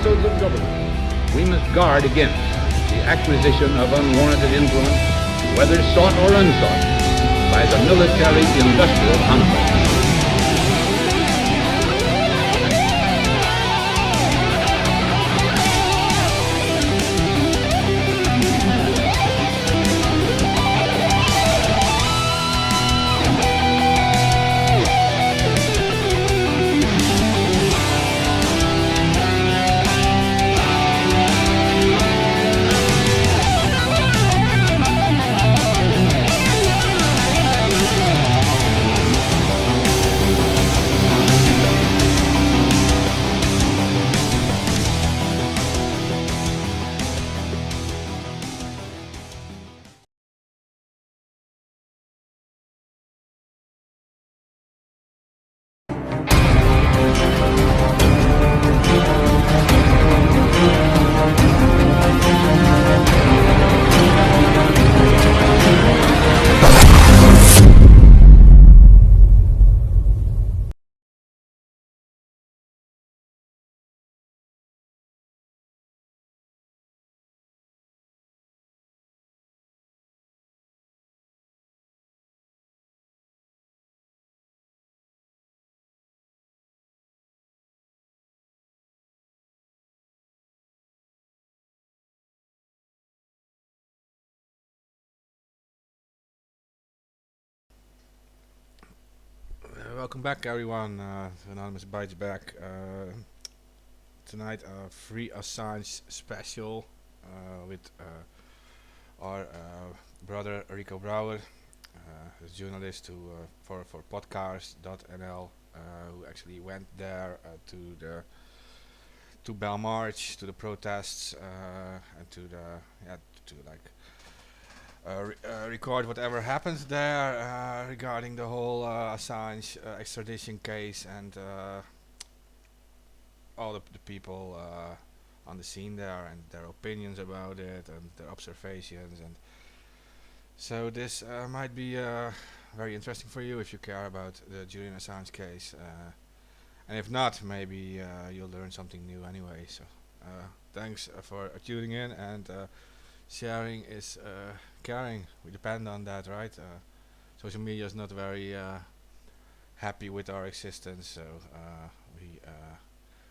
councils of government, we must guard against the acquisition of unwarranted influence, whether sought or unsought, by the military-industrial complex. Welcome back, everyone. To Anonymous Bites Back. Tonight, a free Assange special with our brother Rico Brouwer, a journalist who for podcast.nl, who actually went there to Belmarsh, to the protests, and to record whatever happens there regarding the whole Assange extradition case and all the people on the scene there and their opinions about it and their observations. And so this might be very interesting for you if you care about the Julian Assange case. And if not, maybe you'll learn something new anyway. So thanks for tuning in, and sharing is caring. We depend on that, right? Social media is not very happy with our existence, so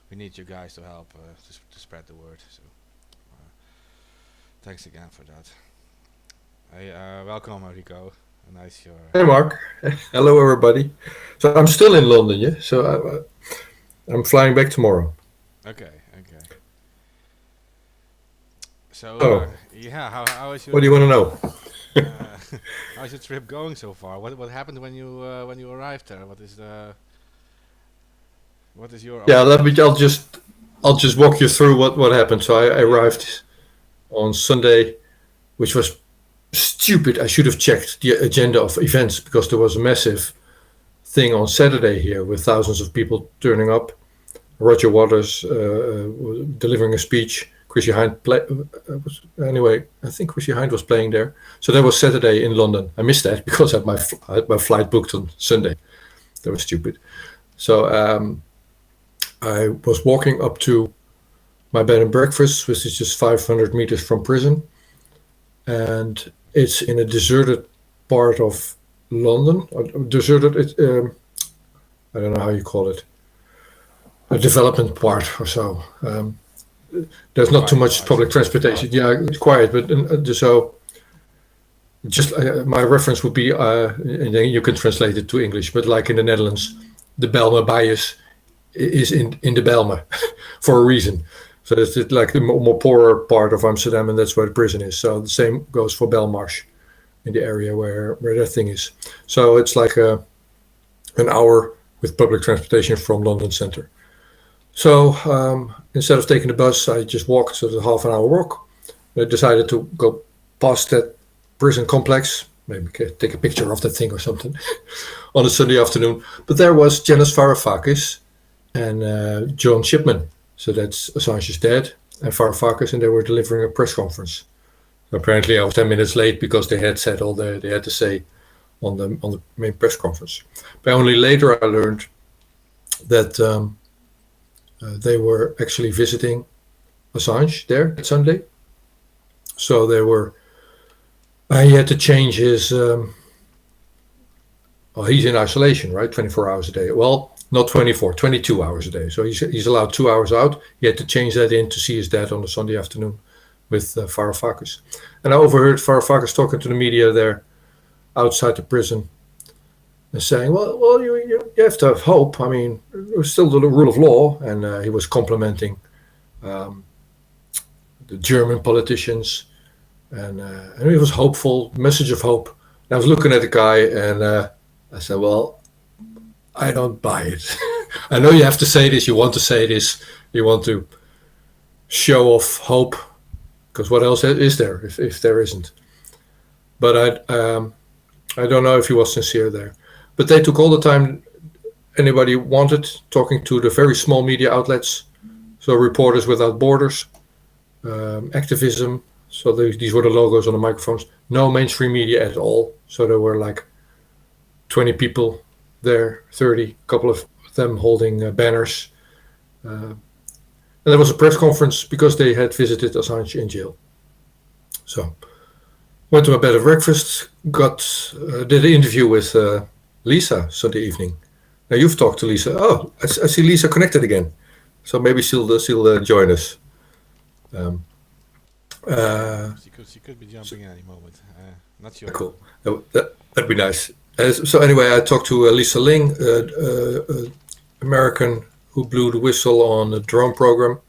we need you guys to help to spread the word. So thanks again for that. Hey, welcome, Rico. Nice you're. Hey, Mark. Hello, everybody. So I'm still in London, yeah. So I'm flying back tomorrow. Okay. So yeah, how is your? What do you want to know? How's your trip going so far? What happened when you arrived there? What is your? Yeah, I'll just walk you through what happened. So I arrived on Sunday, which was stupid. I should have checked the agenda of events because there was a massive thing on Saturday here with thousands of people turning up. Roger Waters delivering a speech. Chrissy Hind anyway, I think Chrissy Hind was playing there. So that was Saturday in London. I missed that because I had my flight booked on Sunday. That was stupid. So I was walking up to my bed and breakfast, which is just 500 meters from prison. And it's in a deserted part of London. Deserted, I don't know how you call it. A development part or so. There's not too much public transportation. Yeah, it's quiet, but so just my reference would be, and then you can translate it to English, but like in the Netherlands, the Bijlmer bias is in the Bijlmer for a reason. So it's like the more poorer part of Amsterdam, and that's where the prison is. So the same goes for Belmarsh in the area where that thing is. So it's like an hour with public transportation from London Centre. So instead of taking the bus, I just walked, so it's a half an hour walk. I decided to go past that prison complex, maybe take a picture of that thing or something on a Sunday afternoon. But there was Janis Varoufakis and John Shipman. So that's Assange's dad and Varoufakis, and they were delivering a press conference. Apparently I was 10 minutes late because they had said all they had to say on the main press conference. But only later I learned that they were actually visiting Assange there that Sunday. So he had to change his. Well, he's in isolation, right? 24 hours a day. Well, not 24, 22 hours a day. So he's allowed 2 hours out. He had to change that in to see his dad on a Sunday afternoon with Varoufakis. And I overheard Varoufakis talking to the media there outside the prison and saying, well, you have to have hope. I mean, there's still the rule of law. And he was complimenting the German politicians. And he was hopeful, message of hope. And I was looking at the guy and I said, well, I don't buy it. I know you have to say this, you want to say this, you want to show off hope, because what else is there if there isn't? But I don't know if he was sincere there. But they took all the time anybody wanted, talking to the very small media outlets, so Reporters Without Borders, activism, so these were the logos on the microphones, no mainstream media at all, so there were like 20 people there, 30, a couple of them holding banners. And there was a press conference because they had visited Assange in jail. So went to my bed of breakfast, did an interview with Lisa Sunday evening. Now you've talked to Lisa. Oh, I see Lisa connected again. So maybe she'll join us. She could be jumping in any moment. Not sure. Cool. That'd be nice. So anyway, I talked to Lisa Ling, American who blew the whistle on the drone program,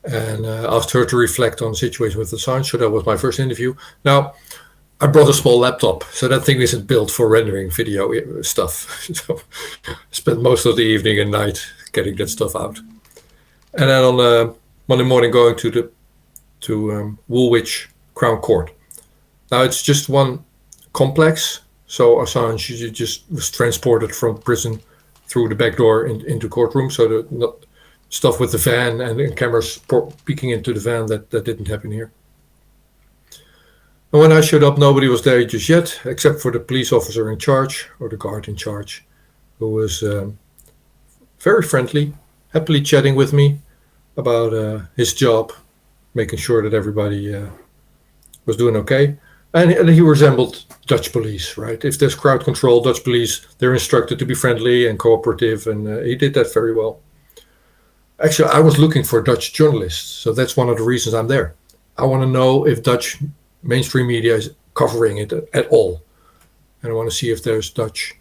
and asked her to reflect on the situation with Assange. So that was my first interview. Now, I brought a small laptop, so that thing isn't built for rendering video stuff. So I spent most of the evening and night getting that stuff out. And then on Monday morning going to Woolwich Crown Court. Now it's just one complex. So Assange just was transported from prison through the back door into courtroom. So the stuff with the van and cameras peeking into the van, that didn't happen here. And when I showed up, nobody was there just yet, except for the police officer in charge, or the guard in charge, who was very friendly, happily chatting with me about his job, making sure that everybody was doing okay. And he resembled Dutch police, right? If there's crowd control, Dutch police, they're instructed to be friendly and cooperative, and he did that very well. Actually, I was looking for Dutch journalists, so that's one of the reasons I'm there. I want to know if Dutch mainstream media is covering it at all. And I want to see if there's Dutch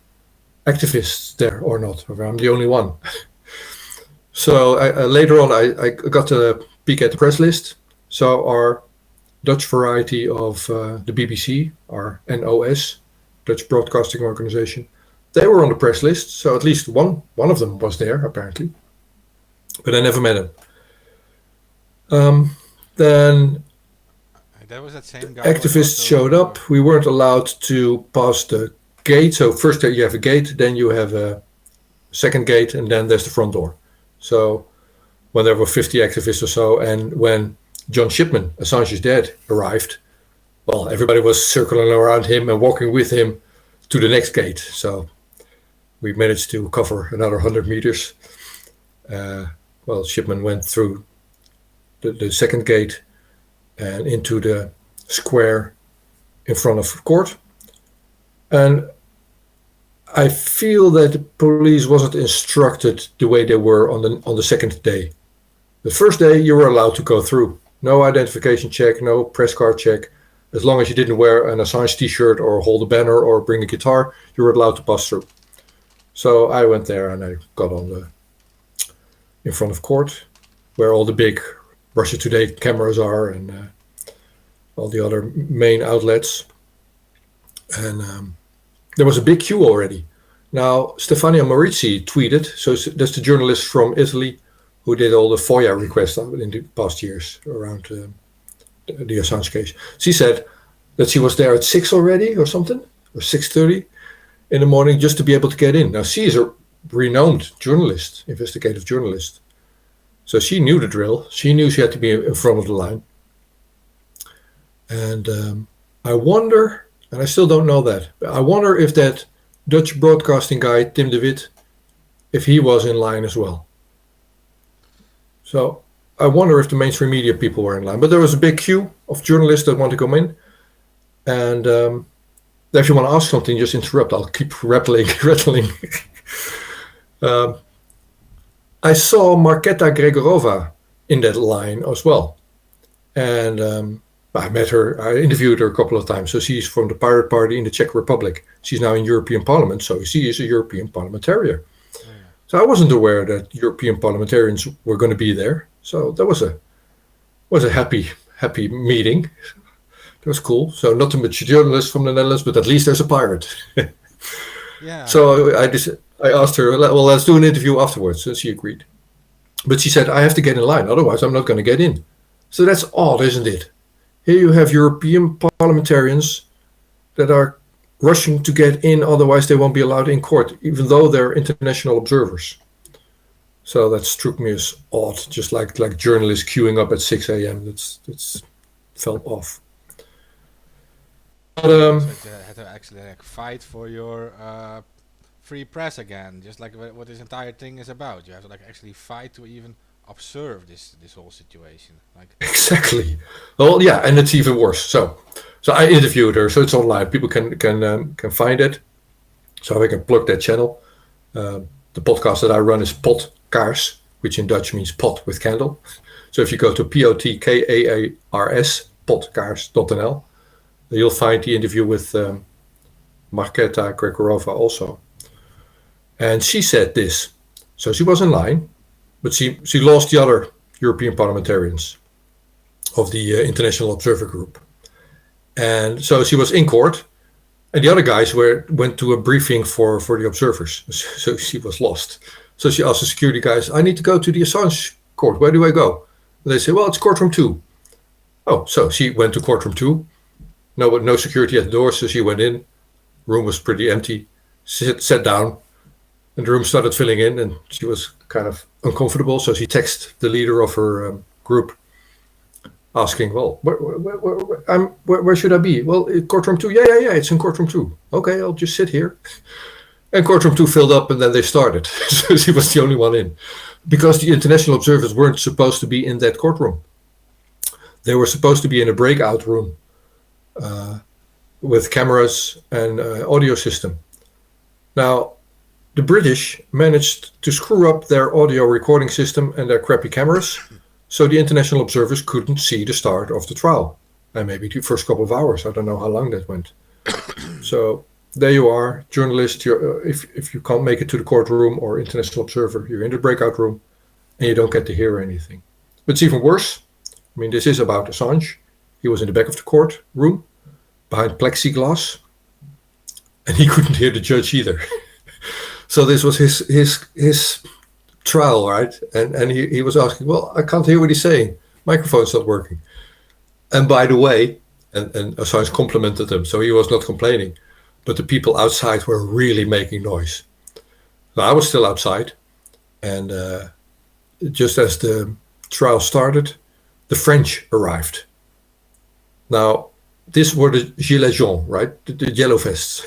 activists there or not, or I'm the only one. So later on, I got a peek at the press list. So our Dutch variety of the BBC, our NOS, Dutch Broadcasting Organization, they were on the press list. So at least one of them was there, apparently. But I never met him. Then that was that same guy activists showed up. We weren't allowed to pass the gate. So first you have a gate, then you have a second gate, and then there's the front door. So when there were 50 activists or so, and when John Shipman, Assange's dad, arrived, well, everybody was circling around him and walking with him to the next gate. So we managed to cover another 100 meters. Well, Shipman went through the second gate and into the square in front of court. And I feel that the police wasn't instructed the way they were on the second day. The first day you were allowed to go through. No identification check, no press card check. As long as you didn't wear an Assange t-shirt or hold a banner or bring a guitar, you were allowed to pass through. So I went there and I got in front of court, where all the big Russia Today cameras are and all the other main outlets. And there was a big queue already. Now, Stefania Maurizi tweeted, so that's the journalist from Italy who did all the FOIA requests in the past years around the Assange case. She said that she was there at 6 already or something, or 6:30 in the morning just to be able to get in. Now, she is a renowned journalist, investigative journalist. So she knew the drill. She knew she had to be in front of the line. And I wonder, and I still don't know that, but I wonder if that Dutch broadcasting guy, Tim de Wit, if he was in line as well. So I wonder if the mainstream media people were in line. But there was a big queue of journalists that want to come in. And if you want to ask something, just interrupt. I'll keep rattling. I saw Marketa Gregorova in that line as well. And I met her, I interviewed her a couple of times. So she's from the Pirate Party in the Czech Republic. She's now in European Parliament, so she is a European parliamentarian. Yeah. So I wasn't aware that European parliamentarians were going to be there. So that was a happy meeting. That was cool. So not too much journalists from the Netherlands, but at least there's a pirate. Yeah. So I asked her, well, let's do an interview afterwards. And she agreed. But she said, I have to get in line, otherwise I'm not going to get in. So that's odd, isn't it? Here you have European parliamentarians that are rushing to get in, otherwise they won't be allowed in court, even though they're international observers. So that struck me as odd, just like journalists queuing up at 6 a.m. That's felt off. But, so you had to actually fight for your free press again, just like what this entire thing is about. You have to actually fight to even observe this whole situation. Exactly. Well, yeah, and it's even worse. So I interviewed her, so it's online. People can find it. So I can plug that channel. The podcast that I run is Podkaars, which in Dutch means pot with candle. So if you go to Podkaars, podkaars.nl, you'll find the interview with Marketa Gregorova also. And she said this. So she was in line, but she lost the other European parliamentarians of the International Observer Group. And so she was in court, and the other guys went to a briefing for the observers. So she was lost. So she asked the security guys, I need to go to the Assange court. Where do I go? And they say, well, it's courtroom 2. Oh, so she went to courtroom 2. No security at the door, so she went in. Room was pretty empty. Sat down, and the room started filling in, and she was kind of uncomfortable. So she texted the leader of her group, asking, well, where should I be? Well, courtroom 2. Yeah, it's in courtroom 2. Okay, I'll just sit here. And courtroom 2 filled up, and then they started. So she was the only one in. Because the international observers weren't supposed to be in that courtroom. They were supposed to be in a breakout room with cameras and audio system. Now, the British managed to screw up their audio recording system and their crappy cameras, so the international observers couldn't see the start of the trial. And maybe the first couple of hours. I don't know how long that went. So there you are, journalist. If you can't make it to the courtroom or international observer, you're in the breakout room and you don't get to hear anything. But it's even worse. I mean, this is about Assange. He was in the back of the courtroom, behind plexiglass, and he couldn't hear the judge either. So this was his trial, right? And he was asking, well, I can't hear what he's saying. Microphone's not working. And by the way, and Assange complimented him, so he was not complaining, but the people outside were really making noise. Now, I was still outside, and just as the trial started, the French arrived. Now, these were the gilets jaunes, right? The yellow vests.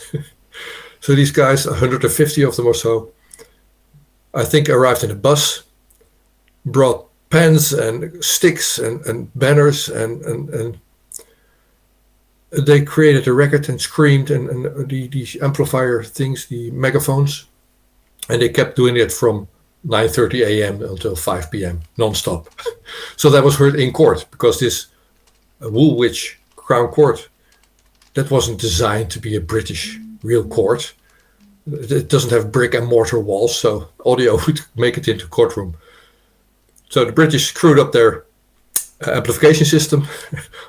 So these guys, 150 of them or so, I think arrived in a bus, brought pens and sticks and banners, and they created a record and screamed, and the amplifier things, the megaphones, and they kept doing it from 9:30 a.m. until 5 p.m. non-stop. So that was heard in court, because this Woolwich Crown Court, that wasn't designed to be a British real court. It doesn't have brick and mortar walls, so audio would make it into courtroom. So the British screwed up their amplification system.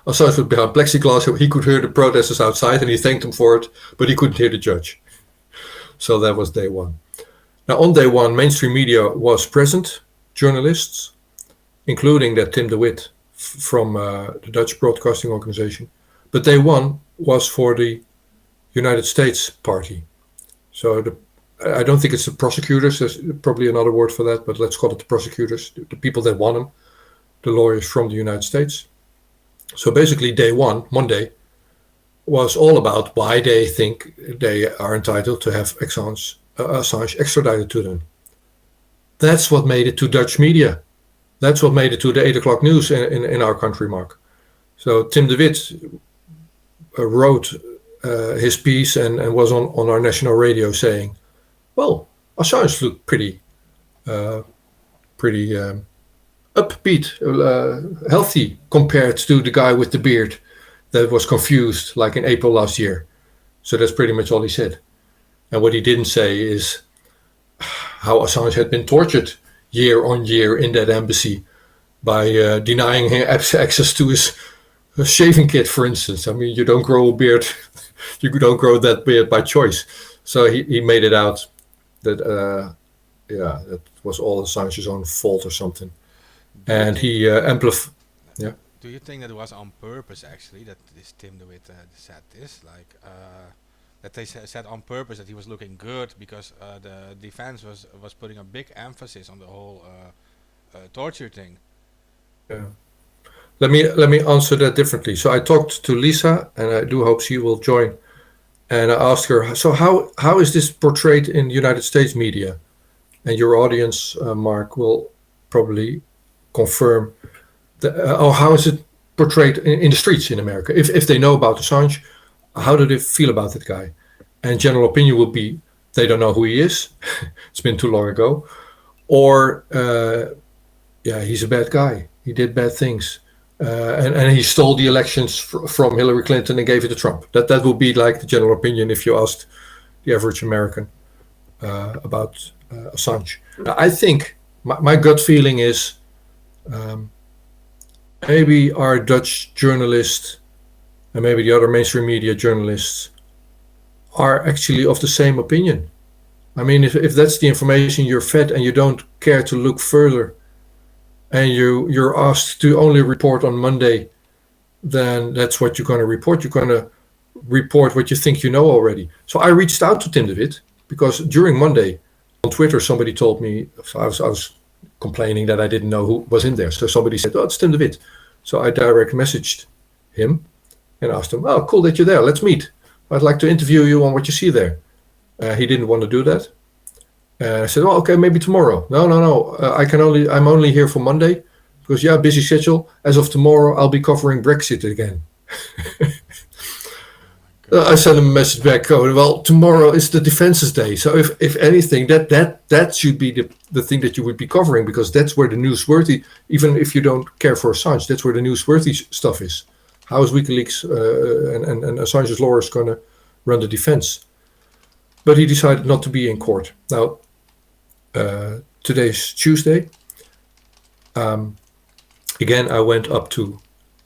Assange was behind plexiglass, so he could hear the protesters outside, and he thanked them for it, but he couldn't hear the judge. So that was day one. Now, on day one, mainstream media was present, journalists, including that Tim de Wit from the Dutch Broadcasting Organization. But day one was for the United States party. So I don't think it's the prosecutors, there's probably another word for that, but let's call it the prosecutors, the people that won them, the lawyers from the United States. So basically day one, Monday, was all about why they think they are entitled to have Assange extradited to them. That's what made it to Dutch media. That's what made it to the 8 o'clock news in our country, Mark. So Tim de Wit wrote his piece and was on our national radio saying, well, Assange looked pretty upbeat, healthy compared to the guy with the beard that was confused like in April last year. So that's pretty much all he said. And what he didn't say is how Assange had been tortured year on year in that embassy by denying him access to his shaving kit, for instance. I mean, you don't grow a beard, you don't grow that beard by choice. So he made it out that that was all Assange's own fault or something. And he amplified. Yeah. Do you think that it was on purpose actually that this Tim de Wit said this? Like that they said on purpose that he was looking good because the defense was putting a big emphasis on the whole torture thing. Yeah. Let me answer that differently. So I talked to Lisa, and I do hope she will join. And I asked her, so how is this portrayed in the United States media? And your audience, Mark, will probably confirm. How is it portrayed in the streets in America? If they know about Assange, how do they feel about that guy? And general opinion will be they don't know who he is. It's been too long ago. Or, he's a bad guy. He did bad things. And he stole the elections from Hillary Clinton and gave it to Trump. That would be like the general opinion if you asked the average American about Assange. Now, I think my gut feeling is maybe our Dutch journalists and maybe the other mainstream media journalists are actually of the same opinion. I mean, if that's the information you're fed and you don't care to look further, and you're asked to only report on Monday, then that's what you're going to report. You're going to report what you think you know already. So I reached out to Tim de Wit because during Monday on Twitter, somebody told me, so I was complaining that I didn't know who was in there. So somebody said, oh, it's Tim de Wit. So I direct messaged him and asked him, oh, cool that you're there. Let's meet. I'd like to interview you on what you see there. He didn't want to do that. I said, oh, okay, maybe tomorrow. No. I'm only here for Monday because, busy schedule. As of tomorrow, I'll be covering Brexit again. I sent him a message back. Oh, well, tomorrow is the Defences Day. So if anything, that should be the thing that you would be covering because that's where the newsworthy, even if you don't care for Assange, that's where the newsworthy stuff is. How is WikiLeaks and Assange's lawyers going to run the defense? But he decided not to be in court. Now, today's Tuesday. Again, I went up to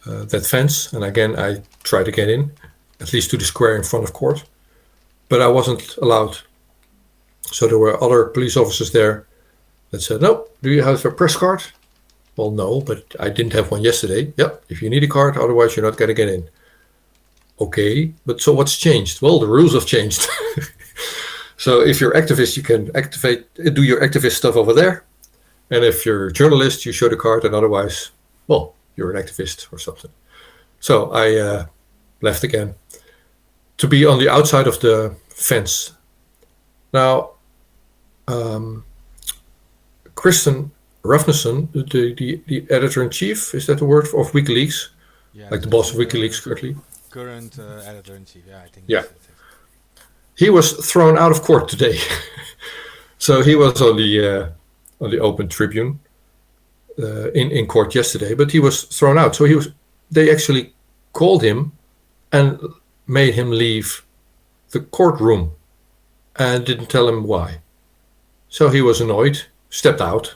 that fence, and again, I tried to get in, at least to the square in front of court, but I wasn't allowed. So there were other police officers there that said, no, do you have a press card? Well, no, but I didn't have one yesterday. Yep, if you need a card, otherwise you're not going to get in. Okay, but so what's changed? Well, the rules have changed. So if you're activist, you can do your activist stuff over there. And if you're a journalist, you show the card, and otherwise, well, you're an activist or something. So I left again to be on the outside of the fence. Now, Kristen Ravnason, the editor-in-chief, is that the word of WikiLeaks? Yeah, like the boss of WikiLeaks currently? Current editor-in-chief, I think. Yeah. He was thrown out of court today. So he was on the open tribune in court yesterday, but he was thrown out. So they actually called him and made him leave the courtroom and didn't tell him why. So he was annoyed, stepped out,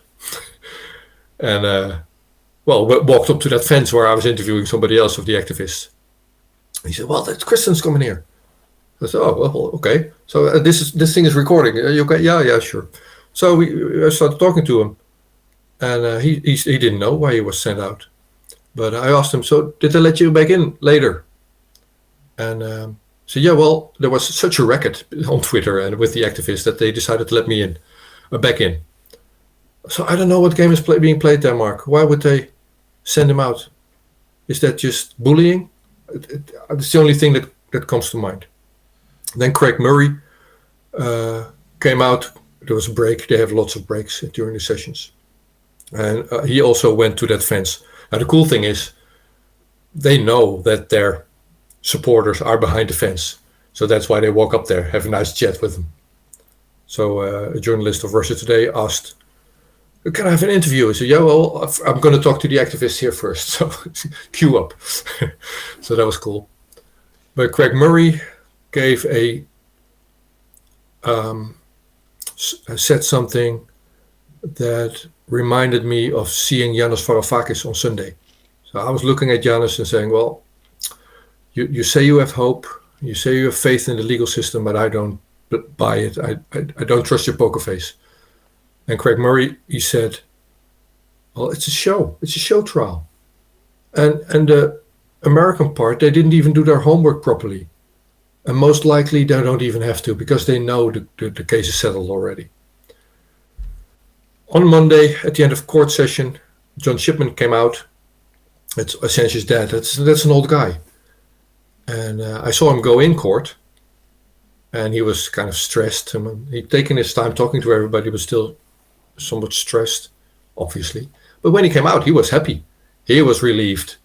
and walked up to that fence where I was interviewing somebody else of the activists. He said, well, that's Kristen's coming here. I said, oh, well, okay. So this thing is recording. Are you okay? Yeah, sure. So I started talking to him, and he didn't know why he was sent out. But I asked him, so did they let you back in later? And so, yeah, well, there was such a racket on Twitter and with the activists that they decided to let me in, back in. So I don't know what game is being played there, Mark. Why would they send him out? Is that just bullying? It's the only thing that comes to mind. Then Craig Murray came out. There was a break. They have lots of breaks during the sessions. And he also went to that fence. And the cool thing is, they know that their supporters are behind the fence. So that's why they walk up there, have a nice chat with them. So a journalist of Russia Today asked, "Can I have an interview?" I said, "Yeah, well, I'm going to talk to the activists here first." So queue up. So that was cool. But Craig Murray gave said something that reminded me of seeing Yanis Varoufakis on Sunday. So I was looking at Yanis and saying, well, you say you have hope, you say you have faith in the legal system, but I don't buy it. I don't trust your poker face. And Craig Murray, he said, well, it's a show. It's a show trial. And the American part, they didn't even do their homework properly. And most likely they don't even have to because they know the case is settled already. On Monday, at the end of court session, John Shipman came out. It's Assange's dad. That's an old guy. And I saw him go in court. And he was kind of stressed. He'd taken his time talking to everybody, but still somewhat stressed, obviously. But when he came out, he was happy. He was relieved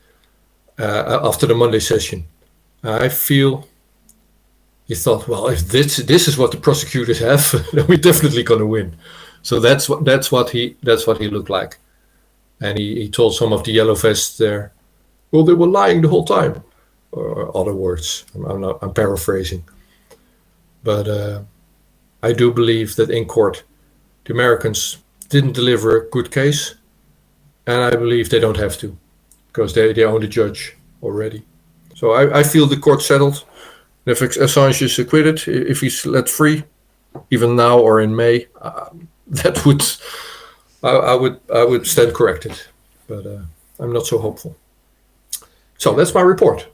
after the Monday session. I feel he thought, well, if this is what the prosecutors have, then we're definitely going to win. So that's what he looked like. And he told some of the yellow vests there, well, they were lying the whole time, or other words. I'm paraphrasing. But I do believe that in court, the Americans didn't deliver a good case, and I believe they don't have to, because they own the judge already. So I feel the court settled. If Assange is acquitted, if he's let free, even now or in May, that would I would stand corrected. But I'm not so hopeful. So that's my report.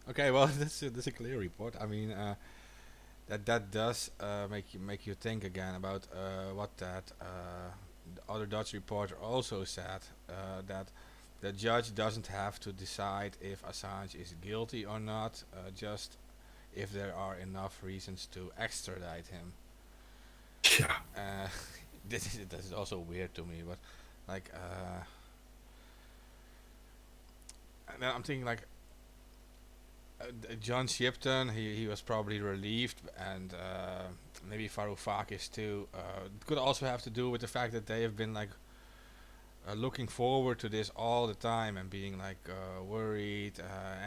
Okay, well, that's a clear report. I mean, that does make you think again about what that the other Dutch reporter also said, that the judge doesn't have to decide if Assange is guilty or not, just if there are enough reasons to extradite him. Yeah. This is also weird to me, but like, and then I'm thinking like, John Shipton, he was probably relieved, and maybe Varoufakis too. It could also have to do with the fact that they have been like looking forward to this all the time and being like worried,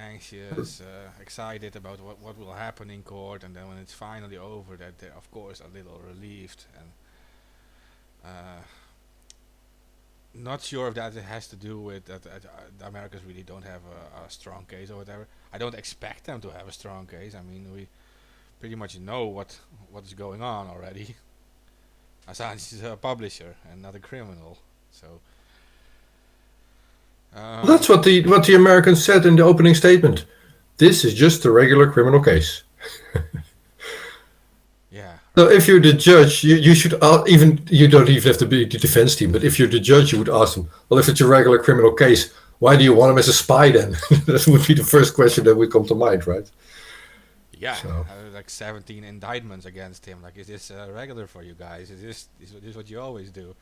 anxious, excited about what will happen in court, and then when it's finally over, that they're of course a little relieved. And not sure if that has to do with that the Americans really don't have a strong case or whatever. I don't expect them to have a strong case. I mean, we pretty much know what is going on already. Assange is a publisher and not a criminal, so. Well, that's what the Americans said in the opening statement. This is just a regular criminal case. Yeah. So if you're the judge, you should you don't even have to be the defense team, but if you're the judge, you would ask them, well, if it's a regular criminal case, why do you want him as a spy then? That would be the first question that would come to mind, right? Yeah, So. like 17 indictments against him. Like, is this regular for you guys? Is this what you always do?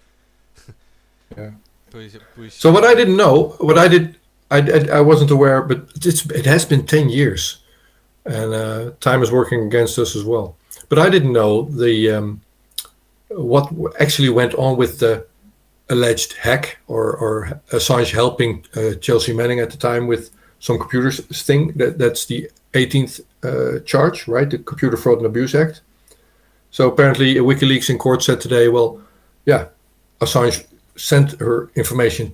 Yeah. Push. So what I didn't know, I wasn't aware, but it has been 10 years, and time is working against us as well. But I didn't know what actually went on with the alleged hack or Assange helping Chelsea Manning at the time with some computer thing. That's the 18th charge, right? The Computer Fraud and Abuse Act. So apparently WikiLeaks in court said today, well, yeah, Assange sent her information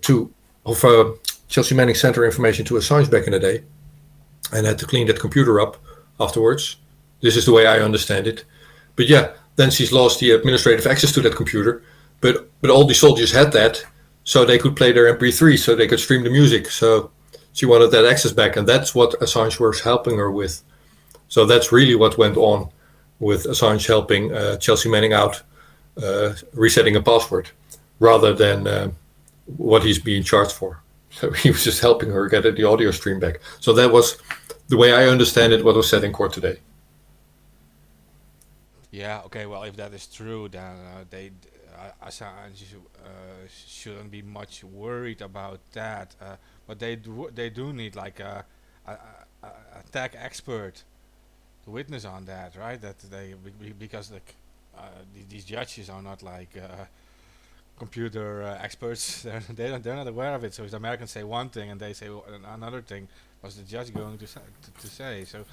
Chelsea Manning sent her information to Assange back in the day and had to clean that computer up afterwards. This is the way I understand it. But yeah, then she's lost the administrative access to that computer. But all the soldiers had that, so they could play their MP3, so they could stream the music. So she wanted that access back, and that's what Assange was helping her with. So that's really what went on with Assange helping Chelsea Manning out, resetting a password, rather than what he's being charged for. So he was just helping her get the audio stream back. So that was the way I understand it, what was said in court today. Yeah. Okay. Well, if that is true, then Assange shouldn't be much worried about that. But they do need like a tech expert to witness on that, right? That because like these judges are not like computer experts. They're not aware of it. So if the Americans say one thing and they say another thing, what's the judge going to say? So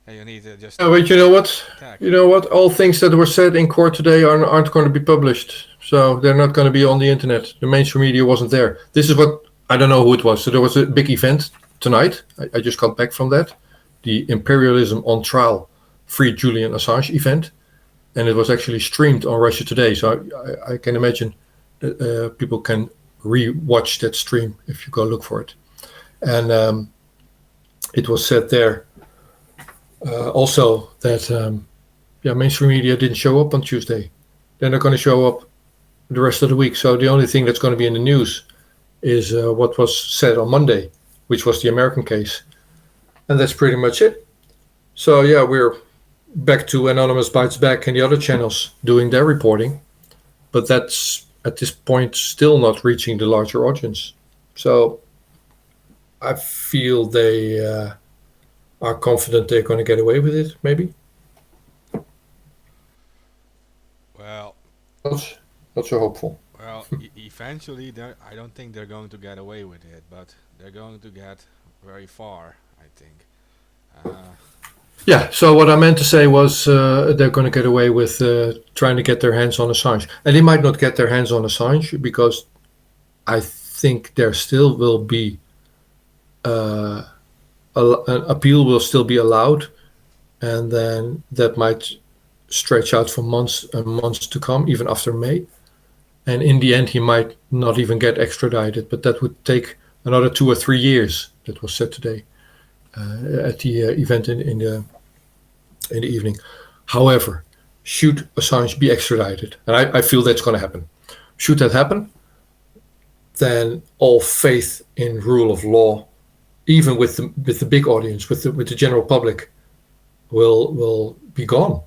you need just But you know what? tech. You know what? All things that were said in court today aren't going to be published. So they're not going to be on the internet. The mainstream media wasn't there. This is what I don't know who it was. So there was a big event tonight. I just got back from that. The Imperialism on Trial Free Julian Assange event. And it was actually streamed on Russia Today. So I can imagine people can re-watch that stream if you go look for it. And it was said there also that mainstream media didn't show up on Tuesday. They're not going to show up the rest of the week. So the only thing that's going to be in the news is what was said on Monday, which was the American case. And that's pretty much it. So yeah, we're back to Anonymous Bites Back and the other channels doing their reporting. But that's at this point still not reaching the larger audience. So I feel they are confident they're going to get away with it, maybe. Well, Not so hopeful. well, eventually, I don't think they're going to get away with it, but they're going to get very far, I think. Uh, Yeah, so what I meant to say was they're going to get away with trying to get their hands on Assange. And they might not get their hands on Assange because I think there still will be an appeal will still be allowed, and then that might stretch out for months and months to come, even after May. And in the end, he might not even get extradited, but that would take another 2 or 3 years. That was said today at the event in the evening. However, should Assange be extradited, and I feel that's going to happen. Should that happen, then all faith in rule of law, even with the big audience, with the general public, will be gone,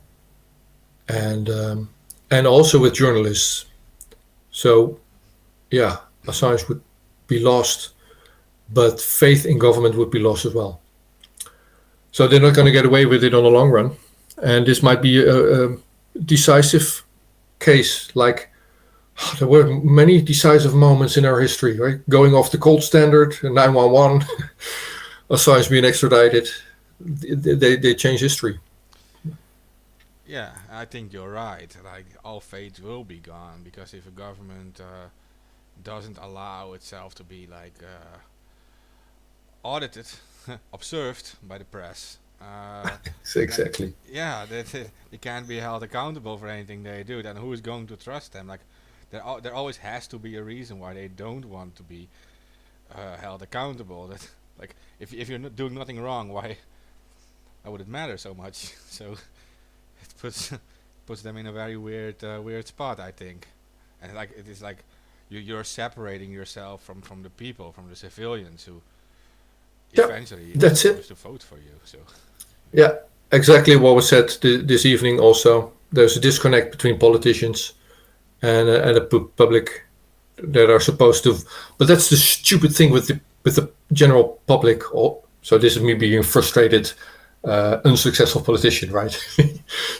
and also with journalists. So, yeah, Assange would be lost, but faith in government would be lost as well. So they're not going to get away with it on the long run, and this might be a decisive case. Like there were many decisive moments in our history, right? Going off the gold standard, 9/11, Assange being extradited, they change history. yeah, I think you're right. Like all faith will be gone because if a government doesn't allow itself to be like audited, observed by the press. Exactly. Yeah, that they can't be held accountable for anything they do. Then who is going to trust them? Like, there always has to be a reason why they don't want to be held accountable. That like if you're not doing nothing wrong, why would it matter so much? So it puts them in a very weird spot, I think. And like it is like you're separating yourself from the people, from the civilians who Yeah, eventually that's are it. supposed to vote for you. So Yeah, exactly what was said this evening. Also, there's a disconnect between politicians and the public that are supposed to. But that's the stupid thing with the general public. So this is me being frustrated, unsuccessful politician, right?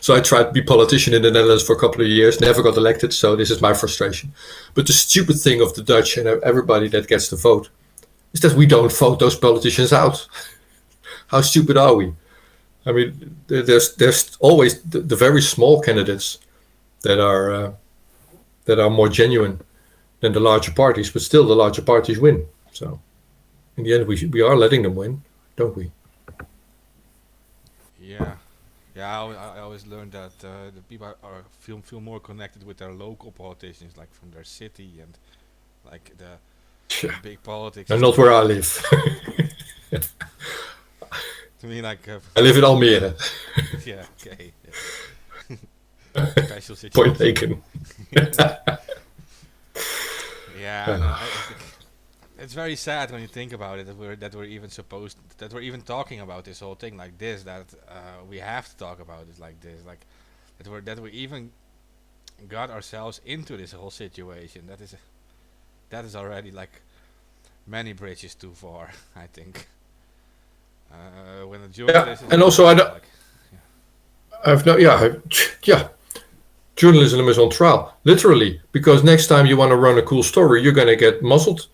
So I tried to be politician in the Netherlands for a couple of years, never got elected. So this is my frustration. But the stupid thing of the Dutch and everybody that gets to vote is that we don't vote those politicians out. How stupid are we? I mean, there's always the very small candidates that are more genuine than the larger parties, but still the larger parties win. So in the end, we are letting them win, don't we? yeah, yeah. I always learned that the people feel more connected with their local politicians, like from their city, and like the Yeah. big politics. And not where I live. To me, like I live in Almere. yeah, okay, special Point situation. taken. Yeah, and I think it's very sad when you think about it that we're even talking about this whole thing like this. That we have to talk about it like this, like that we're even got ourselves into this whole situation. That is already like many bridges too far, I think. When a Yeah, journalist is and also involved, like, yeah, I've no, yeah, yeah. Journalism is on trial, literally, because next time you want to run a cool story, you're going to get muzzled.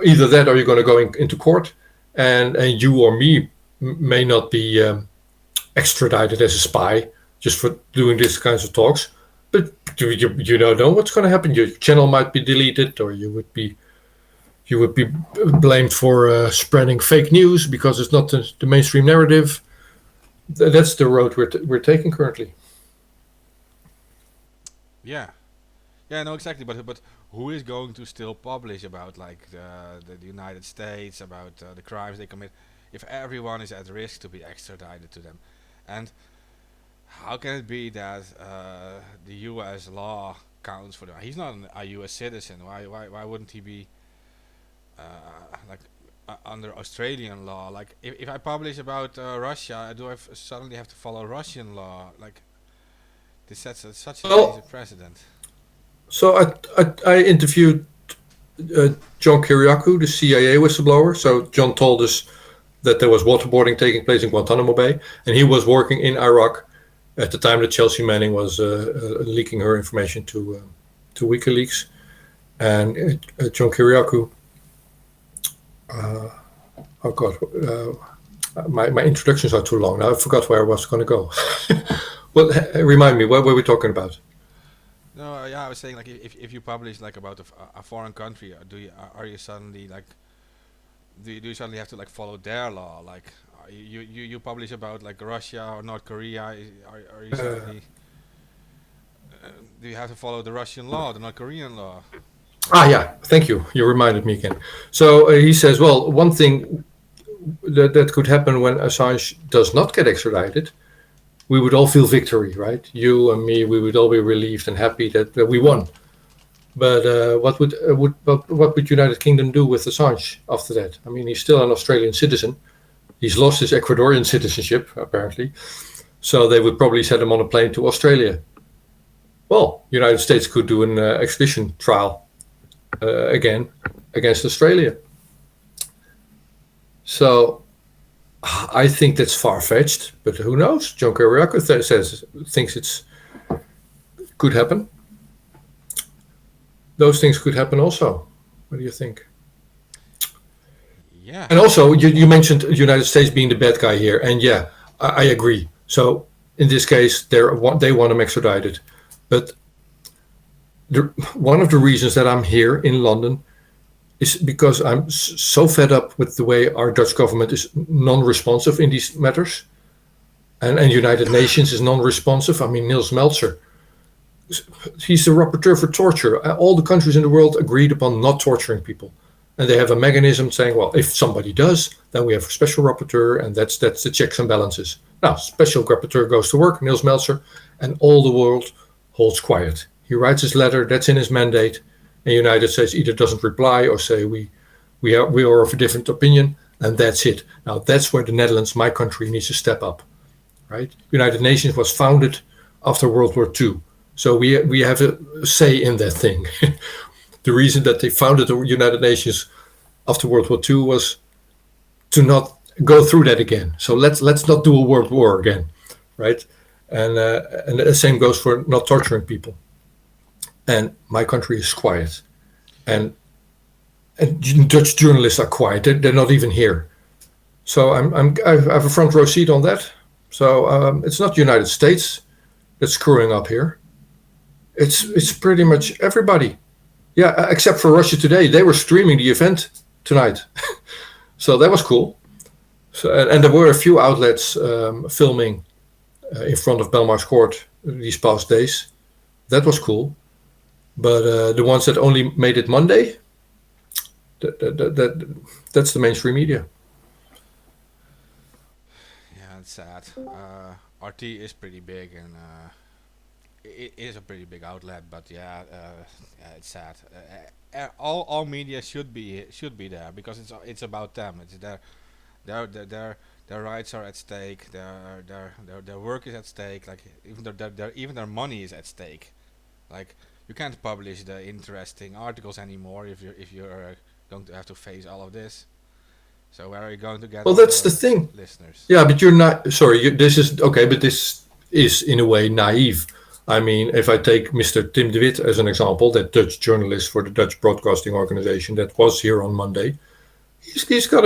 Either that, or you're going to go into court, and you or me may not be extradited as a spy just for doing these kinds of talks. But you don't know what's going to happen. Your channel might be deleted, or you would be blamed for spreading fake news because it's not the mainstream narrative. That's the road we're taking currently. yeah, yeah, no, exactly. But who is going to still publish about like the United States, about the crimes they commit, if everyone is at risk to be extradited to them? And how can it be that the U.S. law counts for them? He's not a U.S. citizen. Why wouldn't he be like under Australian law? Like if I publish about Russia, do suddenly have to follow Russian law? Like this sets such a crazy Well, precedent. so I interviewed John Kiriakou, the CIA whistleblower. So John told us that there was waterboarding taking place in Guantanamo Bay, and he was working in Iraq at the time that Chelsea Manning was leaking her information to WikiLeaks. And John Kiriakou, oh God, my introductions are too long. Now I forgot where I was going to go. Well, remind me, what were we talking about? No, yeah, I was saying like if you publish like about a foreign country, are you suddenly like do you suddenly have to like follow their law? Like you publish about like Russia or North Korea, are you Uh, suddenly do you have to follow the Russian law, the North Korean law? yeah, thank you. You reminded me again. So he says, well, one thing that could happen when Assange does not get extradited, we would all feel victory, right? You and me, we would all be relieved and happy that we won. But what would United Kingdom do with Assange after that? I mean, he's still an Australian citizen. He's lost his Ecuadorian citizenship apparently, so they would probably send him on a plane to Australia. Well, United States could do an extradition trial again against Australia. So I think that's far fetched, but who knows? John Kiriakou thinks it's could happen. Those things could happen also. What do you think? Yeah, And also, you mentioned the United States being the bad guy here, and yeah, I agree. So in this case, they want him extradited, but one of the reasons that I'm here in London is because I'm so fed up with the way our Dutch government is non-responsive in these matters, and United Nations is non-responsive. I mean, Niels Meltzer, he's the rapporteur for torture. All the countries in the world agreed upon not torturing people, and they have a mechanism saying, well, if somebody does, then we have a special rapporteur, and that's the checks and balances. Now, special rapporteur goes to work, Niels Meltzer, and all the world holds quiet. He writes his letter, that's in his mandate, and the United States either doesn't reply or say we are of a different opinion, and that's it. Now that's where the Netherlands, my country, needs to step up. Right? United Nations was founded after World War II, so we have a say in that thing. The reason that they founded the United Nations after World War II was to not go through that again. So let's not do a world war again, right? And the same goes for not torturing people. And my country is quiet, and Dutch journalists are quiet. They're not even here. So I have a front row seat on that. So it's not the United States that's screwing up here. It's pretty much everybody. Yeah, except for Russia Today. They were streaming the event tonight, so that was cool. So and there were a few outlets filming in front of Belmarsh Court these past days. That was cool. But the ones that only made it Monday, that's the mainstream media. yeah, it's sad. RT is pretty big and it is a pretty big outlet, but yeah, yeah, it's sad. All media should be there because it's about them. It's their rights are at stake. Their work is at stake. Like even their money is at stake. Like you can't publish the interesting articles anymore if you're going to have to face all of this. So where are you going to get Well, all that's the the thing. listeners? Yeah, but you're not. Sorry, this is okay, but this is in a way naive. I mean, if I take Mr. Tim de Wit as an example, that Dutch journalist for the Dutch Broadcasting Organization that was here on Monday, he's got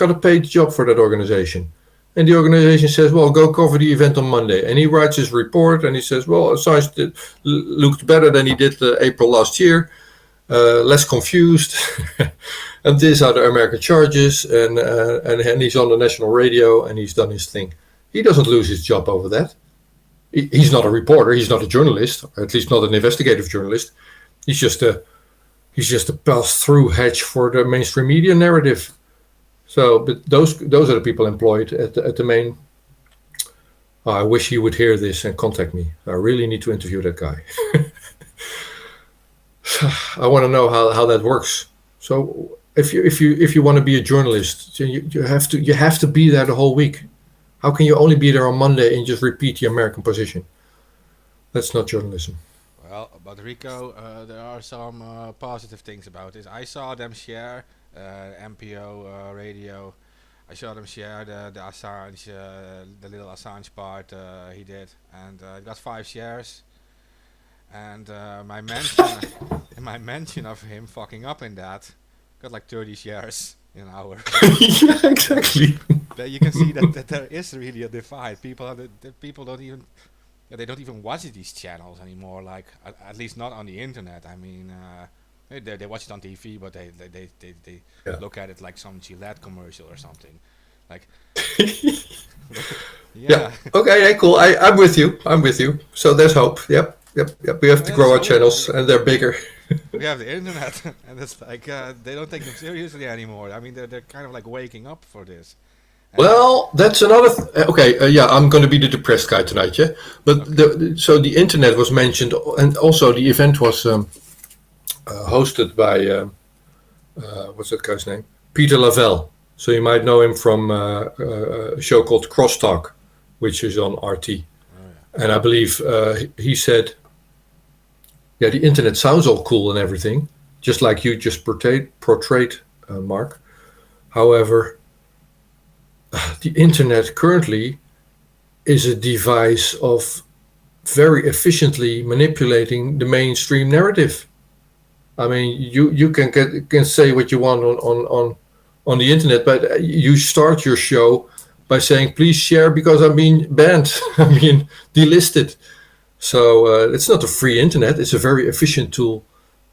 a paid job for that organization, and the organization says, "Well, go cover the event on Monday," and he writes his report and he says, "Well, Assange looked better than he did April last year, less confused." And these are the American charges, and he's on the national radio, and he's done his thing. He doesn't lose his job over that. He's not a reporter. He's not a journalist, or at least not an investigative journalist. He's just a pass-through hedge for the mainstream media narrative. So, but those are the people employed at the main. I wish he would hear this and contact me. I really need to interview that guy. I want to know how that works. So if you want to be a journalist, you have to be there the whole week. How can you only be there on Monday and just repeat the American position? That's not journalism. Well, but Rico, there are some positive things about this. I saw them share MPO radio. I saw them share the Assange, the little Assange part he did, and it got 5 shares. And my mention of him fucking up in that got like 30 shares in an hour. Yeah, exactly. There you can see that there is really a divide. People don't even they don't even watch these channels anymore. Like at least not on the internet. I mean, they watch it on TV, but they Yeah. look at it like some Gillette commercial or something. Like, Yeah. Okay. Yeah, cool. I'm with you. So there's hope. Yep. We have to Yeah, grow our so channels, and they're bigger. we have the internet, and it's like they don't take them seriously anymore. I mean, they're kind of like waking up for this. And Well, that's another. Okay. Yeah, I'm going to be the depressed guy tonight. Yeah. But okay, so the internet was mentioned, and also the event was hosted by what's that guy's name? Peter Lavelle. So you might know him from a show called Crosstalk, which is on RT. oh yeah, And I believe he said, "Yeah, the internet sounds all cool and everything, just like you just portrayed, Mark. However, the internet currently is a device of very efficiently manipulating the mainstream narrative. I mean, you can say what you want on the internet, but you start your show by saying, 'Please share because I'm being banned, I'm being delisted.' So it's not a free internet. It's a very efficient tool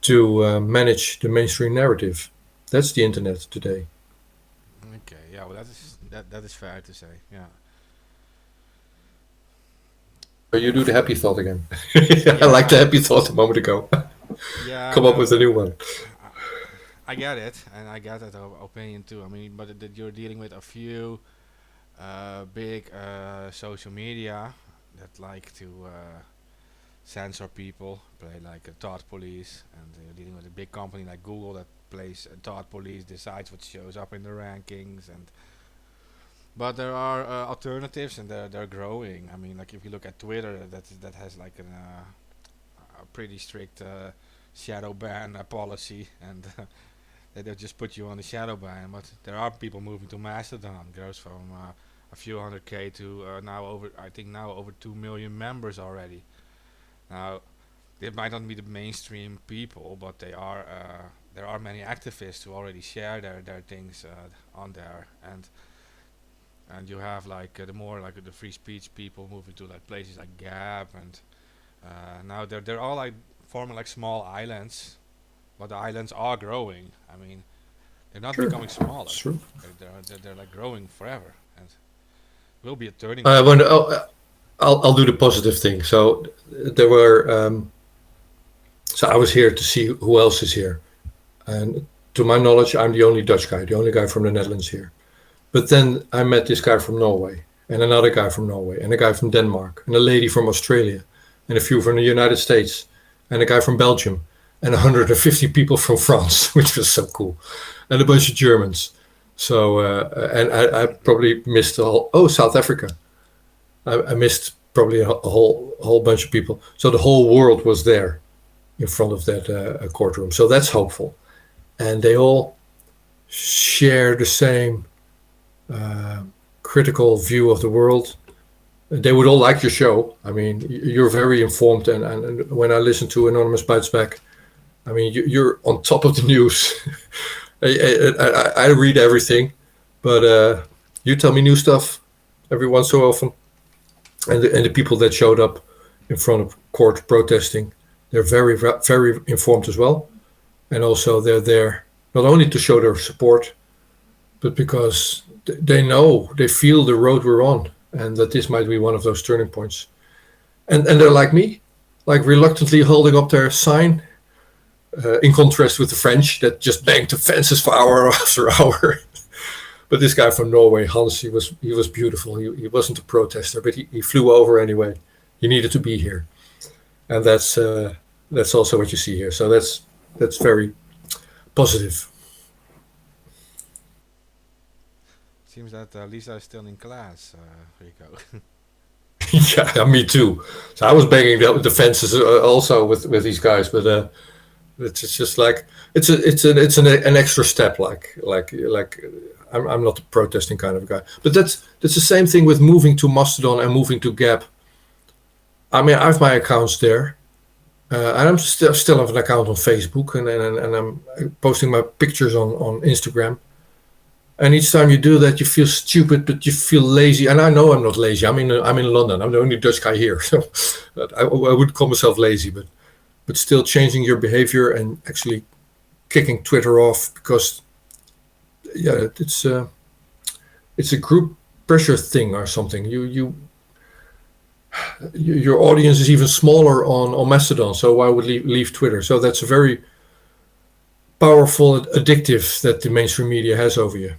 to manage the mainstream narrative. That's the internet today." okay, yeah. Well, that is fair to say. Yeah, So you do the happy thought again. I like the yeah, happy thought a moment ago. yeah. Come up with a No, new one. I get it, and I get that opinion too. I mean, but you're dealing with a few big social media that like to censor people, play like a thought police, and you're dealing with a big company like Google that plays a thought police, decides what shows up in the rankings, and but there are alternatives, and they're growing. I mean, like if you look at Twitter, that has like a pretty strict shadow ban policy, and they'll just put you on the shadow ban. But there are people moving to Mastodon. It goes from a few hundred K to now over 2 million members already. Now, they might not be the mainstream people, but there are many activists who already share their things on there, and you have like the more like the free speech people moving to like places like Gab, and now they're all like forming like small islands, but the islands are growing. I mean, they're not Sure, becoming smaller. it's true. They're like growing forever, and will be a turning I point. want to, I'll do the positive thing. So there were. So I was here to see who else is here, and to my knowledge, I'm the only Dutch guy, the only guy from the Netherlands here. But then I met this guy from Norway, and another guy from Norway, and a guy from Denmark, and a lady from Australia, and a few from the United States, and a guy from Belgium, and 150 people from France, which was so cool, and a bunch of Germans. So, and I probably missed the whole. Oh, South Africa. I missed probably a whole bunch of people. So the whole world was there in front of that courtroom. So that's hopeful, and they all share the same critical view of the world. They would all like your show. I mean, you're very informed, and when I listen to Anonymous Bites Back, I mean, you're on top of the news. I read everything, but you tell me new stuff every once so often. And the people that showed up in front of court protesting, they're very informed as well. And also they're there not only to show their support, but because they know, they feel the road we're on, and that this might be one of those turning points. And they're like me, like reluctantly holding up their sign, in contrast with the French that just banged the fences for hour after hour. But this guy from Norway, Hans, he was beautiful. He wasn't a protester, but he flew over anyway. He needed to be here, and that's also what you see here. So that's very positive. Seems that Lisa is still in class, Rico. Yeah, me too. So I was banging the fences also with these guys, but it's just like it's an extra step. Like I'm not a protesting kind of guy, but that's the same thing with moving to Mastodon and moving to Gap. I mean, I have my accounts there, and I'm still have an account on Facebook, and I'm posting my pictures on Instagram. And each time you do that, you feel stupid, but you feel lazy. And I know I'm not lazy. I'm in London. I'm the only Dutch guy here, so I wouldn't call myself lazy, but still changing your behavior and actually kicking Twitter off because yeah, it's a group pressure thing or something. Your audience is even smaller on Mastodon, so why would leave Twitter? So that's a very powerful addictive that the mainstream media has over you.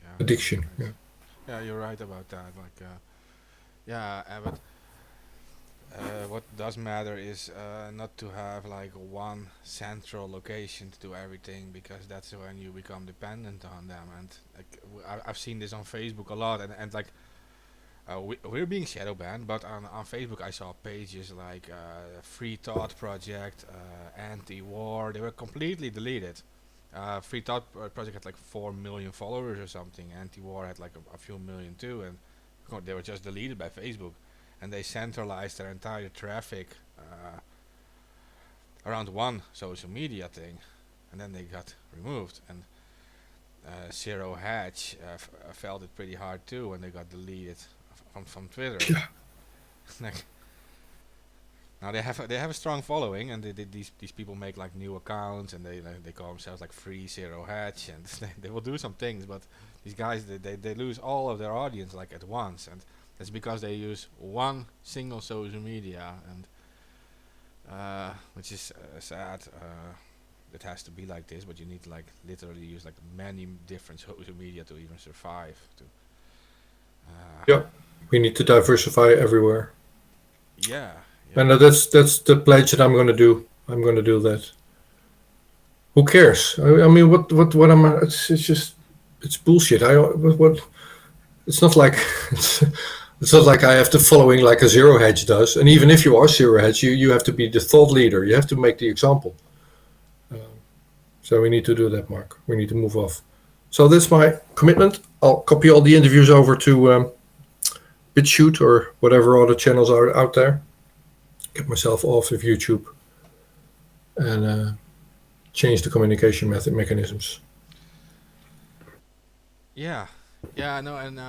Yeah, Addiction. right. Yeah. Yeah, you're right about that. Like, yeah, but what does matter is not to have like one central location to do everything, because that's when you become dependent on them. And like, I've seen this on Facebook a lot, and like we're being shadow banned, but on Facebook I saw pages like Free Thought Project, Anti-War. They were completely deleted. Free Thought Project had like 4 million followers or something. Anti-War had like a few million too, and they were just deleted by Facebook. And they centralized their entire traffic around one social media thing, and then they got removed. And Zero Hedge felt it pretty hard too when they got deleted from Twitter. Yeah. Like, now they have a strong following, and these people make like new accounts, and they call themselves like Free Zero Hedge, and they will do some things, but these guys they lose all of their audience like at once, and that's because they use one single social media, and which is sad. It has to be like this, but you need to like literally use like many different social media to even survive. Yeah, we need to diversify everywhere, Yeah, and yeah, that's the pledge that I'm going to do. I'm going to do that. Who cares? I mean, what am I? It's just it's bullshit. What it's not like it's not like I have to following like a Zero Hedge does. And even if you are Zero Hedge, you have to be the thought leader. You have to make the example. So we need to do that, Mark. We need to move off. So that's my commitment. I'll copy all the interviews over to BitChute or whatever other channels are out there. Get myself off of YouTube and change the communication mechanisms. yeah, yeah. No, and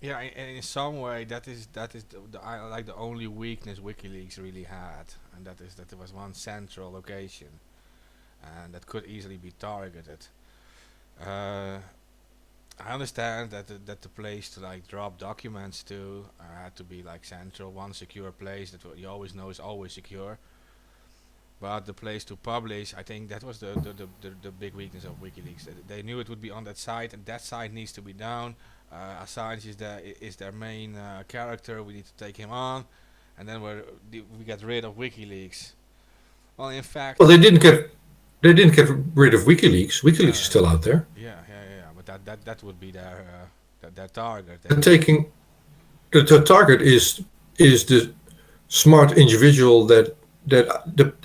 yeah, in some way that is like the only weakness WikiLeaks really had, and that is that there was one central location, and that could easily be targeted. Uh, I understand that the place to like drop documents to had to be like central, one secure place that you always know is always secure. But the place to publish, I think that was the big weakness of WikiLeaks. They knew it would be on that site, and that site needs to be down. Assange is their main character. We need to take him on, and then we get rid of WikiLeaks. Well, in fact, Well, they didn't get rid of WikiLeaks. WikiLeaks is uh, still out there. yeah, but that would be their that target. They're taking the target is the smart individual that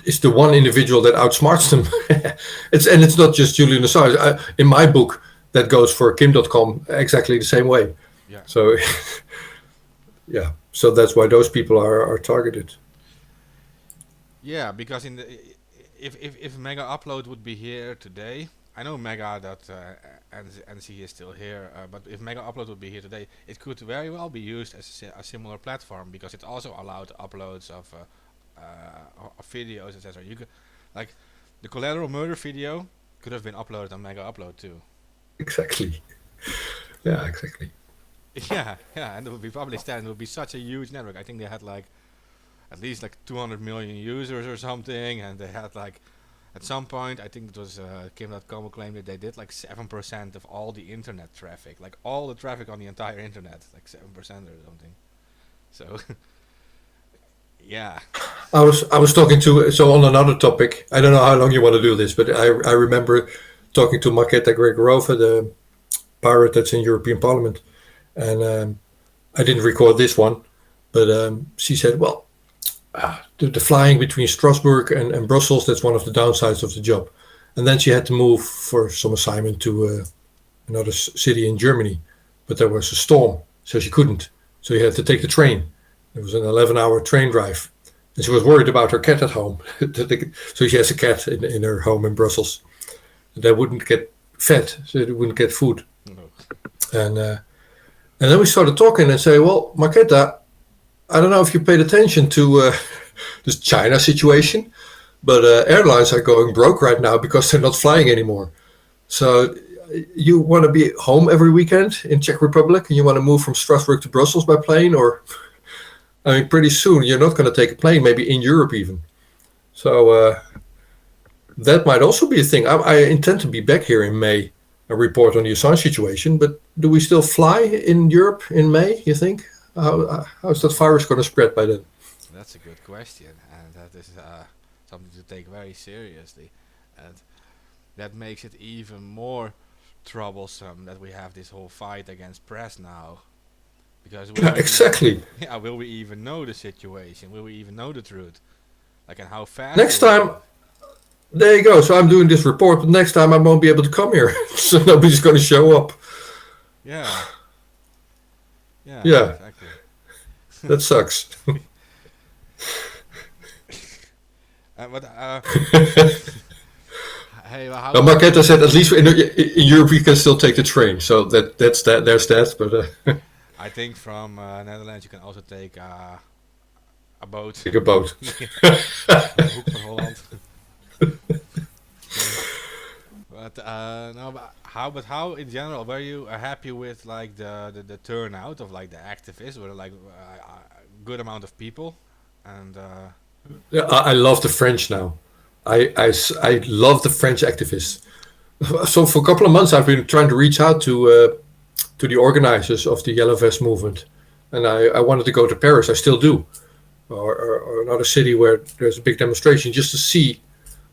is the one individual that outsmarts them. It's not just Julian Assange. In my book, that goes for Kim.com exactly the same way. Yeah. So yeah, so that's why those people are targeted. Yeah, because if Mega Upload would be here today, I know Mega that NC is still here, but if Mega Upload would be here today, it could very well be used as a similar platform because it also allowed uploads of videos, etc. You could, like, the collateral murder video could have been uploaded on Mega Upload too. Exactly. Yeah, exactly. Yeah, and it would be published there, and it would be such a huge network. I think they had like at least like 200 million users or something, and they had like at some point, I think it was Kim.com who claimed that they did like 7% of all the internet traffic, like all the traffic on the entire internet, like 7% or something. So yeah. I was talking to, so on another topic. I don't know how long you want to do this, but I remember talking to Marketa Gregorova, the pirate that's in European Parliament, and I didn't record this one, but she said, well, the flying between Strasbourg and Brussels, that's one of the downsides of the job. And then she had to move for some assignment to another city in Germany, but there was a storm, so she couldn't. So you had to take the train. It was an 11-hour train drive. And she was worried about her cat at home. So she has a cat in her home in Brussels. They wouldn't get fed, so they wouldn't get food. No. And then we started talking and say, well, Marketa, I don't know if you paid attention to this China situation, but airlines are going broke right now because they're not flying anymore. So you want to be home every weekend in Czech Republic and you want to move from Strasbourg to Brussels by plane? Or, I mean, pretty soon you're not going to take a plane, maybe in Europe even. So that might also be a thing. I intend to be back here in May and report on the Assange situation, but do we still fly in Europe in May, you think? How's that virus going to spread by then? That's a good question, and that is something to take very seriously, and that makes it even more troublesome that we have this whole fight against press now, because exactly. Will we even know the situation? Will we even know the truth? Like, and how fast? Next time, there you go. So I'm doing this report, but next time I won't be able to come here, so nobody's going to show up. Yeah. Yeah. Exactly. That sucks. But hey, well, how? Marketa said at least in Europe you can still take the train, so that's that. There's that. But I think from Netherlands you can also take a boat. Take a boat. Hoek van Holland. But no, but how in general were you happy with like the turnout of like the activists? Were like a good amount of people, and yeah, I love the French now. I love the French activists. So for a couple of months I've been trying to reach out to the organizers of the Yellow Vest movement, and I wanted to go to Paris. I still do, or another city where there's a big demonstration, just to see.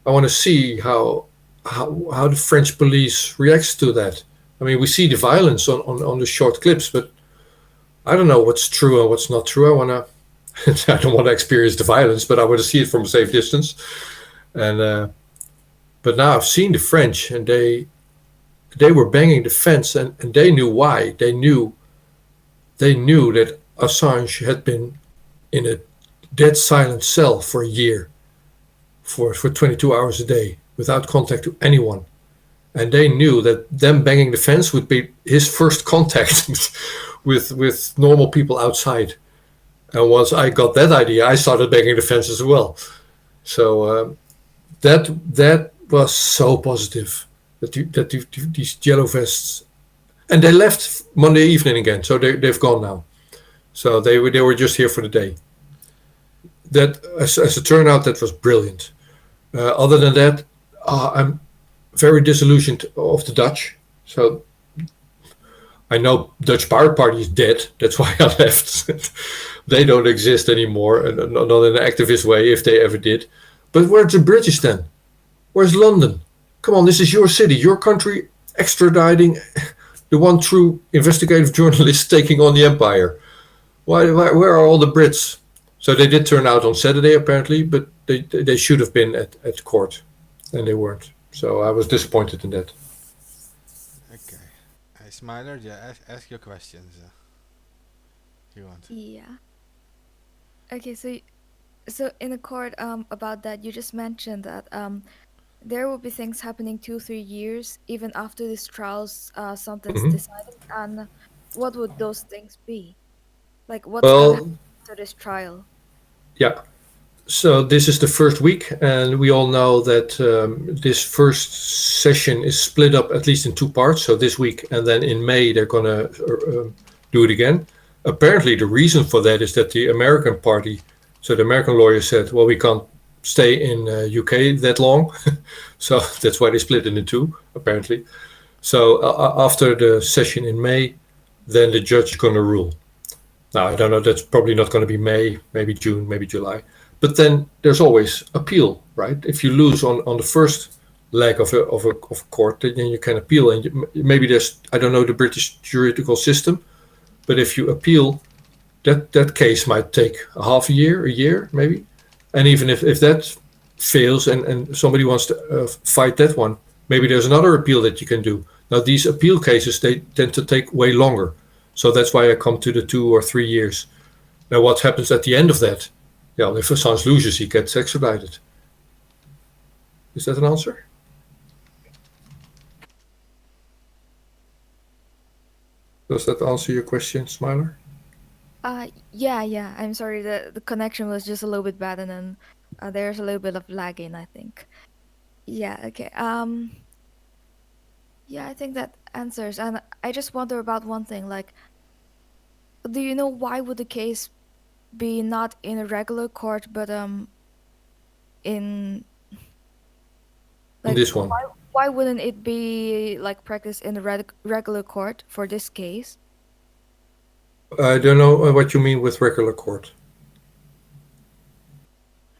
I want to see how the French police reacts to that. I mean, we see the violence on the short clips, but I don't know what's true and what's not true. I don't want to experience the violence, but I want to see it from a safe distance. And but now I've seen the French, and they were banging the fence, and they knew why. They knew that Assange had been in a dead silent cell for a year, for 22 hours a day, without contact to anyone. And they knew that them banging the fence would be his first contact with normal people outside. And once I got that idea, I started banging the fence as well. So that was so positive that these yellow vests, and they left Monday evening again, so they've gone now. So they were just here for the day. That as a turnout, that was brilliant. Other than that, I'm very disillusioned of the Dutch. So I know Dutch Pirate Party is dead. That's why I left. They don't exist anymore, and not in an activist way, if they ever did. But where's the British then? Where's London? Come on, this is your city, your country, extraditing the one true investigative journalist taking on the empire. Where are all the Brits? So they did turn out on Saturday apparently, but they should have been at court, and they weren't. So I was disappointed in that. Okay. Hey, Smiler, yeah, ask your questions. If you want. Yeah. Okay, so in the court about that, you just mentioned that there will be things happening 2-3 years even after this trial's something's Hmm. decided, and what would those things be? Like what's gonna Well, happen after this trial? yeah. So this is the first week, and we all know that this first session is split up at least in two parts. So this week, and then in May they're gonna do it again. Apparently, the reason for that is that the American party, so the American lawyer said, "Well, we can't stay in UK that long," so that's why they split it in two. Apparently, so after the session in May, then the judge is gonna rule. Now, I don't know, that's probably not going to be May, maybe June, maybe July. But then there's always appeal, right? If you lose on the first leg of a court, then you can appeal. And maybe there's, I don't know the British juridical system, but if you appeal, that case might take a year, maybe. And even if that fails and somebody wants to fight that one, maybe there's another appeal that you can do. Now, these appeal cases, they tend to take way longer. So that's why I come to the 2 or 3 years. Now, what happens at the end of that? Yeah, if Assange loses, he gets extradited. Is that an answer? Does that answer your question, Smiler? Yeah. I'm sorry, the connection was just a little bit bad, and then there's a little bit of lagging, I think. Yeah, okay. Yeah, I think that answers. And I just wonder about one thing, like, do you know why would the case be not in a regular court, but in In like this one? why wouldn't it be like practiced in the regular court for this case? I don't know what you mean with regular court.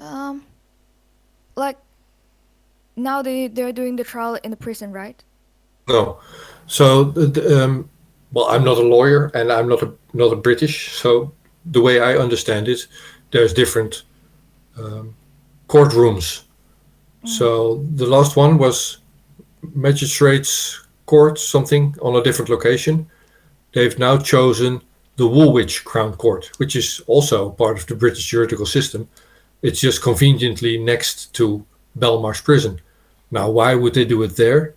Um, like now they're doing the trial in the prison, right? No. So, well, I'm not a lawyer and I'm not a British. So the way I understand it, there's different courtrooms. Mm. So the last one was magistrates court, something on a different location. They've now chosen the Woolwich Crown Court, which is also part of the British juridical system. It's just conveniently next to Belmarsh Prison. Now, why would they do it there?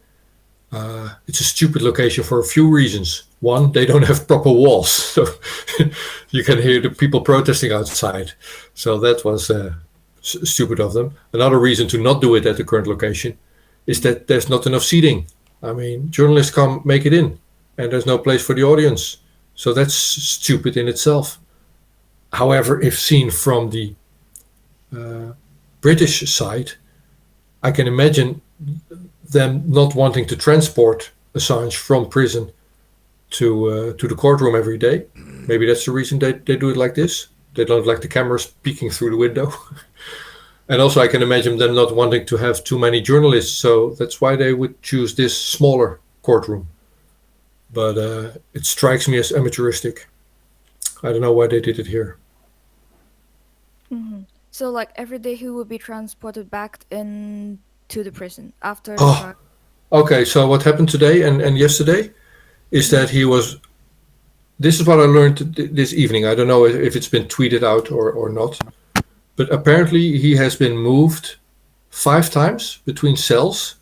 It's a stupid location for a few reasons. One, they don't have proper walls, so you can hear the people protesting outside. So that was stupid of them. Another reason to not do it at the current location is that there's not enough seating. I mean, journalists can't make it in, and there's no place for the audience. So that's stupid in itself. However, if seen from the British side, I can imagine them not wanting to transport Assange from prison to the courtroom every day. Maybe that's the reason they do it like this. They don't like the cameras peeking through the window. And also, I can imagine them not wanting to have too many journalists, so that's why they would choose this smaller courtroom. But it strikes me as amateuristic. I don't know why they did it here. Hmm. So like every day he will be transported back into the prison after the Oh, trial. okay. So what happened today and yesterday is Hmm. that he was. This is what I learned this evening. I don't know if it's been tweeted out or not, but apparently he has been moved 5 times between cells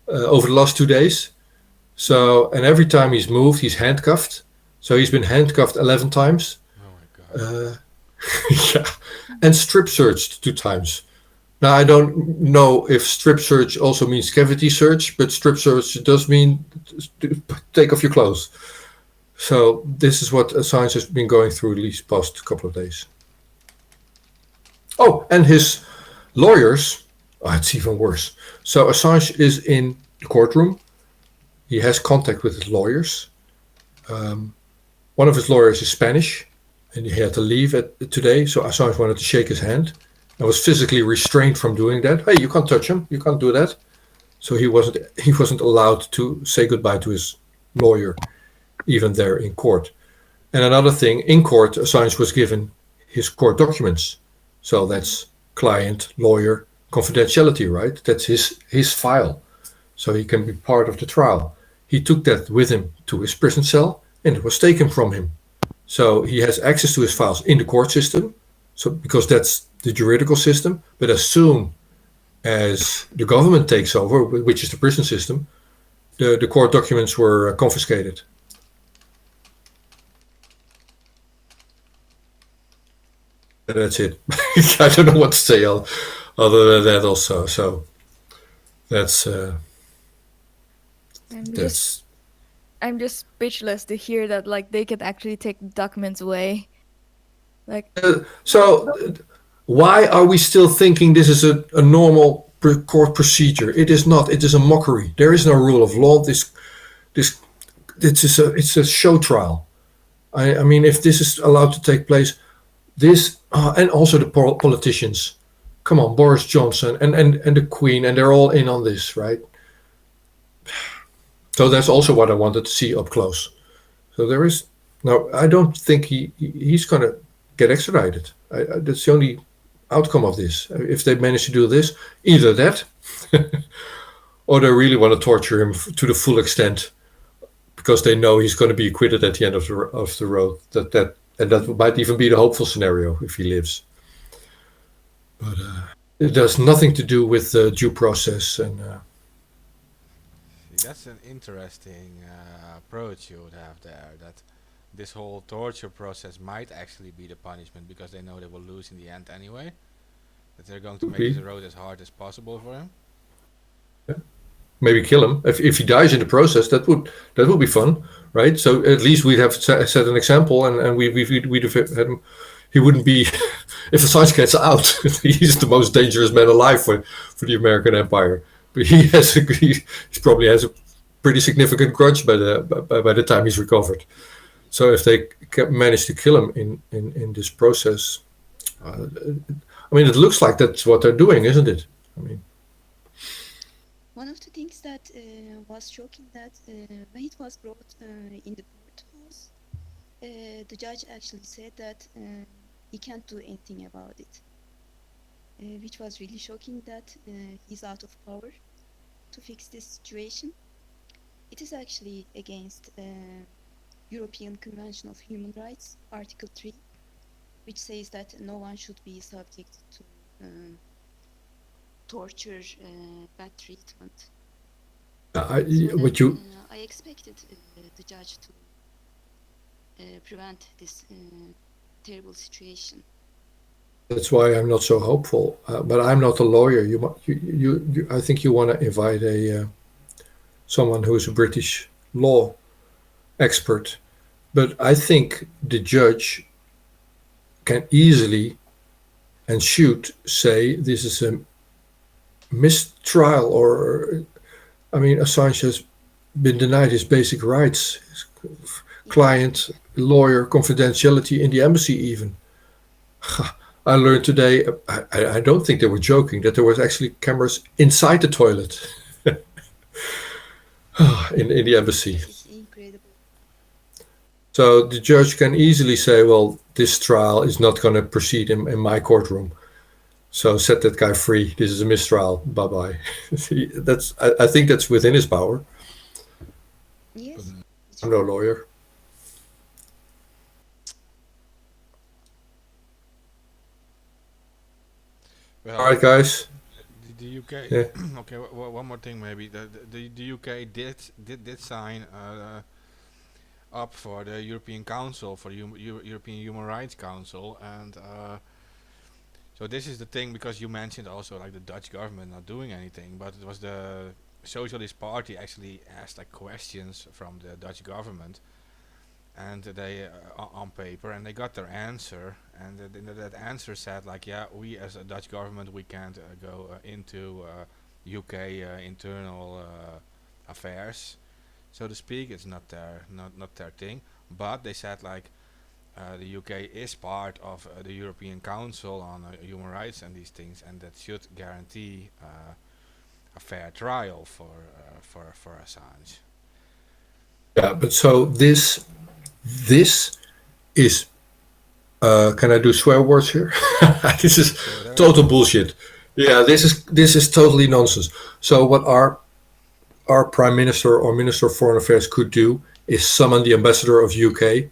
over the last 2 days. So, and every time he's moved, he's handcuffed. So he's been handcuffed 11 times. Oh my god. Yeah, and strip searched 2 times. Now, I don't know if strip search also means cavity search, but strip search does mean take off your clothes. So this is what Assange has been going through these past couple of days. Oh, and his lawyers, it's even worse. So Assange is in the courtroom. He has contact with his lawyers. One of his lawyers is Spanish, and he had to leave today. So Assange wanted to shake his hand and was physically restrained from doing that. Hey, you can't touch him. You can't do that. So he wasn't allowed to say goodbye to his lawyer even there in court. And another thing, in court, Assange was given his court documents. So that's client, lawyer, confidentiality, right? That's his file. So he can be part of the trial. He took that with him to his prison cell and it was taken from him. So he has access to his files in the court system. So because that's the juridical system. But as soon as the government takes over, which is the prison system, the court documents were confiscated. And that's it. I don't know what to say other than that also. So that's I'm just that's I'm just speechless to hear that like they could actually take documents away. Like so. Why are we still thinking this is a normal court procedure? It is not. It is a mockery. There is no rule of law. This it's a show trial. I mean, if this is allowed to take place, this and also the politicians. Come on, Boris Johnson and the Queen, and they're all in on this, right? So that's also what I wanted to see up close. So there is no. I don't think he's going to get extradited. That's the only outcome of this. If they manage to do this, either that, or they really want to torture him to the full extent because they know he's going to be acquitted at the end of the road. That might even be the hopeful scenario if he lives. But it has nothing to do with the due process and. See, that's an interesting approach you would have there. That this whole torture process might actually be the punishment because they know they will lose in the end anyway. That they're going to make the road as hard as possible for him. Maybe kill him if he dies in the process. That would be fun, right? So at least we'd have set an example, and we'd have had him. He wouldn't be if Assange gets out. He's the most dangerous man alive for the American empire. But he probably has a pretty significant grudge by the time he's recovered. So if they manage to kill him in this process, I mean, it looks like that's what they're doing, isn't it? I mean. One of the things that was shocking that when it was brought in the courthouse, the judge actually said that he can't do anything about it, which was really shocking that he's out of power to fix this situation. It is actually against European Convention of Human Rights, Article 3, which says that no one should be subject to torture, bad treatment. I expected the judge to prevent this terrible situation. That's why I'm not so hopeful. But I'm not a lawyer. I think you want to invite someone who is a British law expert. But I think the judge can easily and should say this is a mistrial, or I mean, Assange has been denied his basic rights, his client, lawyer, confidentiality in the embassy even. I learned today, I don't think they were joking, that there was actually cameras inside the toilet in the embassy. It's incredible. So the judge can easily say, well, this trial is not going to proceed in my courtroom. So set that guy free. This is a mistrial. Bye-bye. I think that's within his power. Yes. I'm no lawyer. Well, All right, guys. the UK. Yeah. Okay, one more thing maybe. The UK did sign up for the European Council, for the European Human Rights Council, and so this is the thing, because you mentioned also like the Dutch government not doing anything, but it was the Socialist Party actually asked like questions from the Dutch government, and they on paper, and they got their answer, and that answer said like, yeah, we as a Dutch government, we can't go into UK internal affairs, so to speak. It's not their thing. But they said like the UK is part of the European Council on human rights and these things, and that should guarantee a fair trial for Assange. Yeah, but so this is can I do swear words here? This is Sure, there you total go. bullshit. Yeah, this is totally nonsense. So what our prime minister or minister of foreign affairs could do is summon the ambassador of UK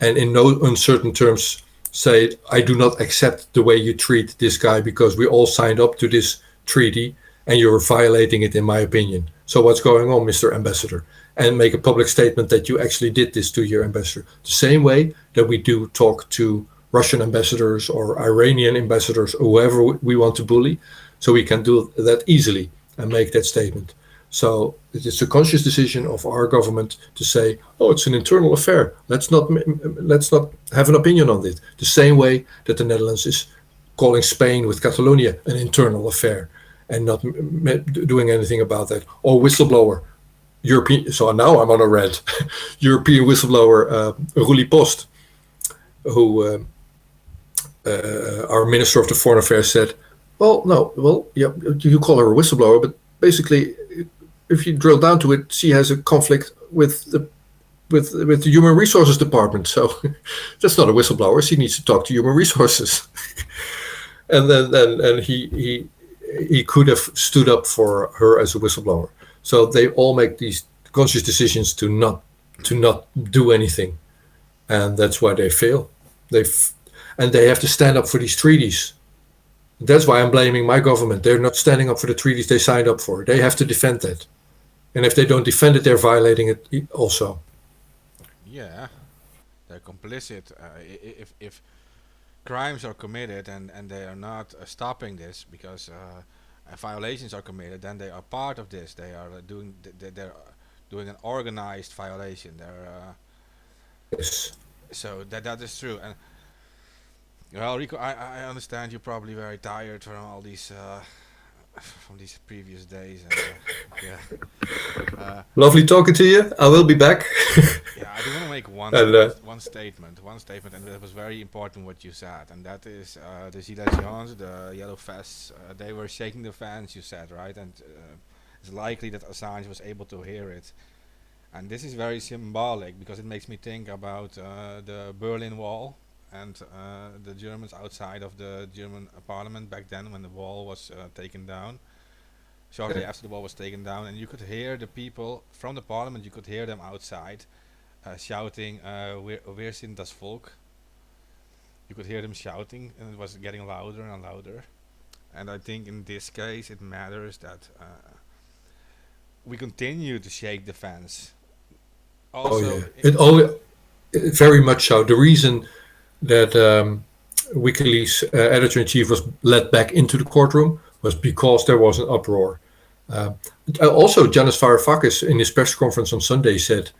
and in no uncertain terms say, I do not accept the way you treat this guy because we all signed up to this treaty and you're violating it, in my opinion. So, what's going on, Mr. Ambassador? And make a public statement that you actually did this to your ambassador. The same way that we do talk to Russian ambassadors or Iranian ambassadors or whoever we want to bully. So, we can do that easily and make that statement. So it's a conscious decision of our government to say, "Oh, it's an internal affair. Let's not have an opinion on it." The same way that the Netherlands is calling Spain with Catalonia an internal affair and not doing anything about that. Or whistleblower, European. So now I'm on a rant. European whistleblower Ruli Post, who our Minister of the Foreign Affairs said, "Well, no, well, yeah, you call her a whistleblower, but basically, if you drill down to it, she has a conflict with the Human Resources Department. So that's not a whistleblower. She needs to talk to Human Resources." And then he could have stood up for her as a whistleblower. So they all make these conscious decisions to not do anything, and that's why they fail. And they have to stand up for these treaties. That's why I'm blaming my government. They're not standing up for the treaties they signed up for. They have to defend that. And if they don't defend it, they're violating it also. Yeah, they're complicit. If crimes are committed and they are not stopping this because violations are committed, then they are part of this. They are they're doing an organized violation. They're Yes. so that is true. And well, Rico, I understand you're probably very tired from all these from these previous days, and yeah, uh, Lovely talking to you. I will be back. yeah. I do want to make And one statement, and that was very important what you said, and that is the Gilets jaunes, the yellow vests. They were shaking the fans. You said right, and it's likely that Assange was able to hear it. And this is very symbolic because it makes me think about the Berlin Wall and the Germans outside of the German parliament back then when the wall was taken down. Shortly after the wall was taken down, and you could hear the people from the parliament, you could hear them outside shouting, "Wir sind das Volk." You could hear them shouting, and it was getting louder and louder. And I think in this case, it matters that we continue to shake the fans. oh Also, yeah, it always very much so. The reason that WikiLeaks editor in chief was led back into the courtroom was because there was an uproar. Uh, Also, Janis Varoufakis in his press conference on Sunday said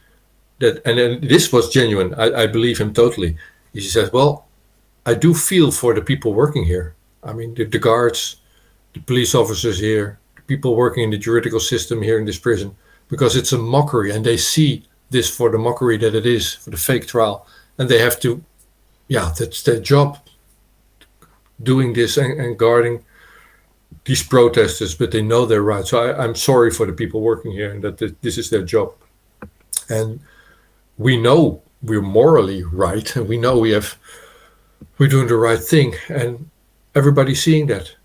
that, and this was genuine. I believe him totally. He said, "Well, I do feel for the people working here. I mean, the guards, the police officers here, the people working in the juridical system here in this prison, because it's a mockery, and they see this for the mockery that it is, for the fake trial, and they have to, yeah, that's their job, doing this and guarding these protesters, but they know they're right. So I'm sorry for the people working here, and that this is their job. And we know we're morally right, and we know we're doing the right thing, and everybody's seeing that.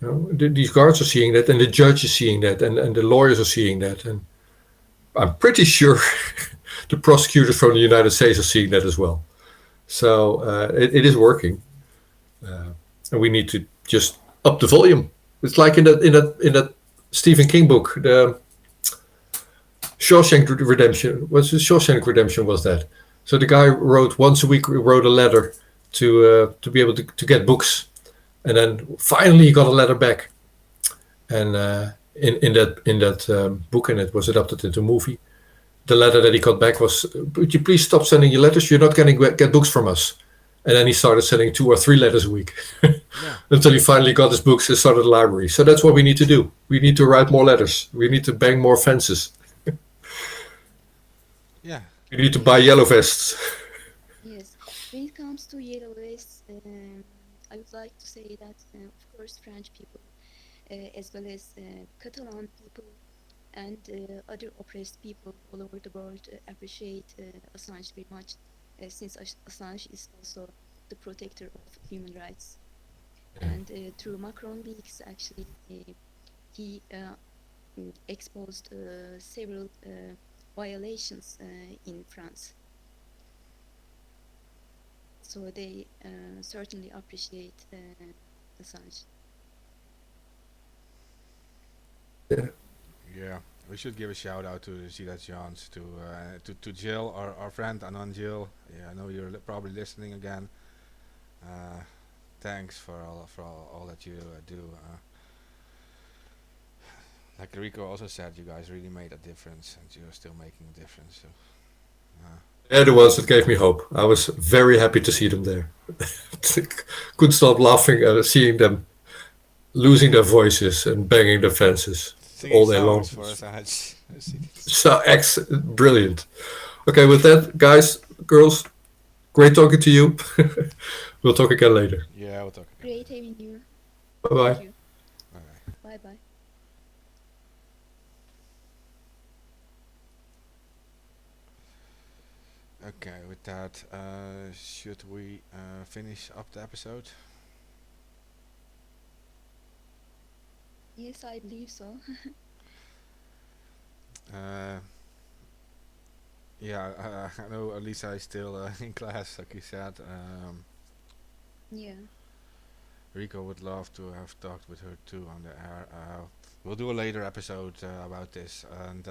You know, these guards are seeing that, and the judge is seeing that, and the lawyers are seeing that, and I'm pretty sure the prosecutors from the United States are seeing that as well. So it is working, and we need to just up the volume. It's like in that Stephen King book, the Shawshank Redemption. What's the Shawshank Redemption? Was that? So the guy wrote once a week. Wrote a letter to be able to get books, and then finally he got a letter back. And in that book, and it was adapted into a movie. The letter that he got back was, "Would you please stop sending your letters? You're not going to get books from us." And then he started sending 2 or 3 letters a week yeah, until he finally got his books and started a library. So that's what we need to do. We need to write more letters. We need to bang more fences. yeah, We need to buy yellow vests. Yes, when it comes to yellow vests, I would like to say that, of course, French people, as well as Catalan people, and other oppressed people all over the world appreciate Assange very much, since Assange is also the protector of human rights. And through Macron leaks, actually, he exposed several violations in France. So they certainly appreciate Assange. Yeah, we should give a shout out to Zita Johns, to Jill, our friend Anon Jill. Yeah, I know you're probably listening again. Uh, Thanks for all that you do. Like Rico also said, you guys really made a difference, and you're still making a difference. So, uh, They're the ones that gave me hope. I was very happy to see them there. Couldn't stop laughing at seeing them losing their voices and banging the fences singing all day long. songs for Assange. So brilliant. Okay, with that, guys, girls, great talking to you. We'll talk again later. Yeah, we'll talk again Great later. having you. Bye Thank bye. you. Bye bye. Bye bye. Okay, with that, should we finish up the episode? Yes, I believe so. Uh, yeah, I know Lisa is still in class, like you said. Yeah. Rico would love to have talked with her too on the air. We'll do a later episode about this, and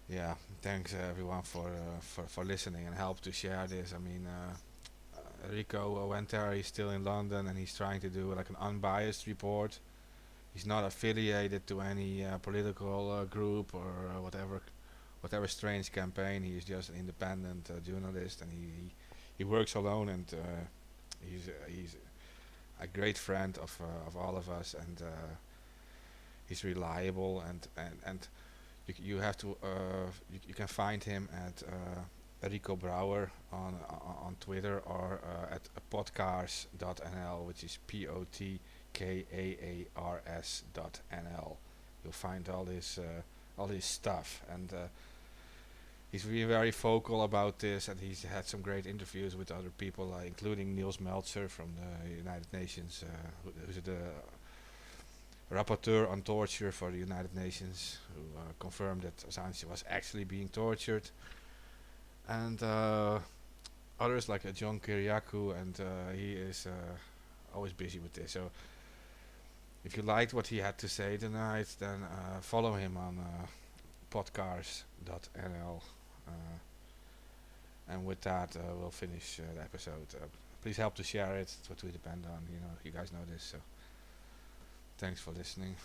yeah, thanks everyone for listening and help to share this. I mean, Rico went there. He's still in London, and he's trying to do like an unbiased report. He's not affiliated to any political group or whatever strange campaign. He's just an independent journalist, and he works alone, and he's a great friend of all of us, and he's reliable, and you have to you can find him at Rico Brouwer on Twitter, or at podcaars.nl, which is POTKAARS.nl. You'll find all his stuff, and he's really very vocal about this, and he's had some great interviews with other people, including Niels Meltzer from the United Nations, who's the rapporteur on torture for the United Nations, who confirmed that Assange was actually being tortured, and others like John Kiriakou, and he is always busy with this. So if you liked what he had to say tonight, then follow him on podcaars.nl. And with that, we'll finish the episode. Please help to share it. It's what we depend on. You guys know this. So thanks for listening.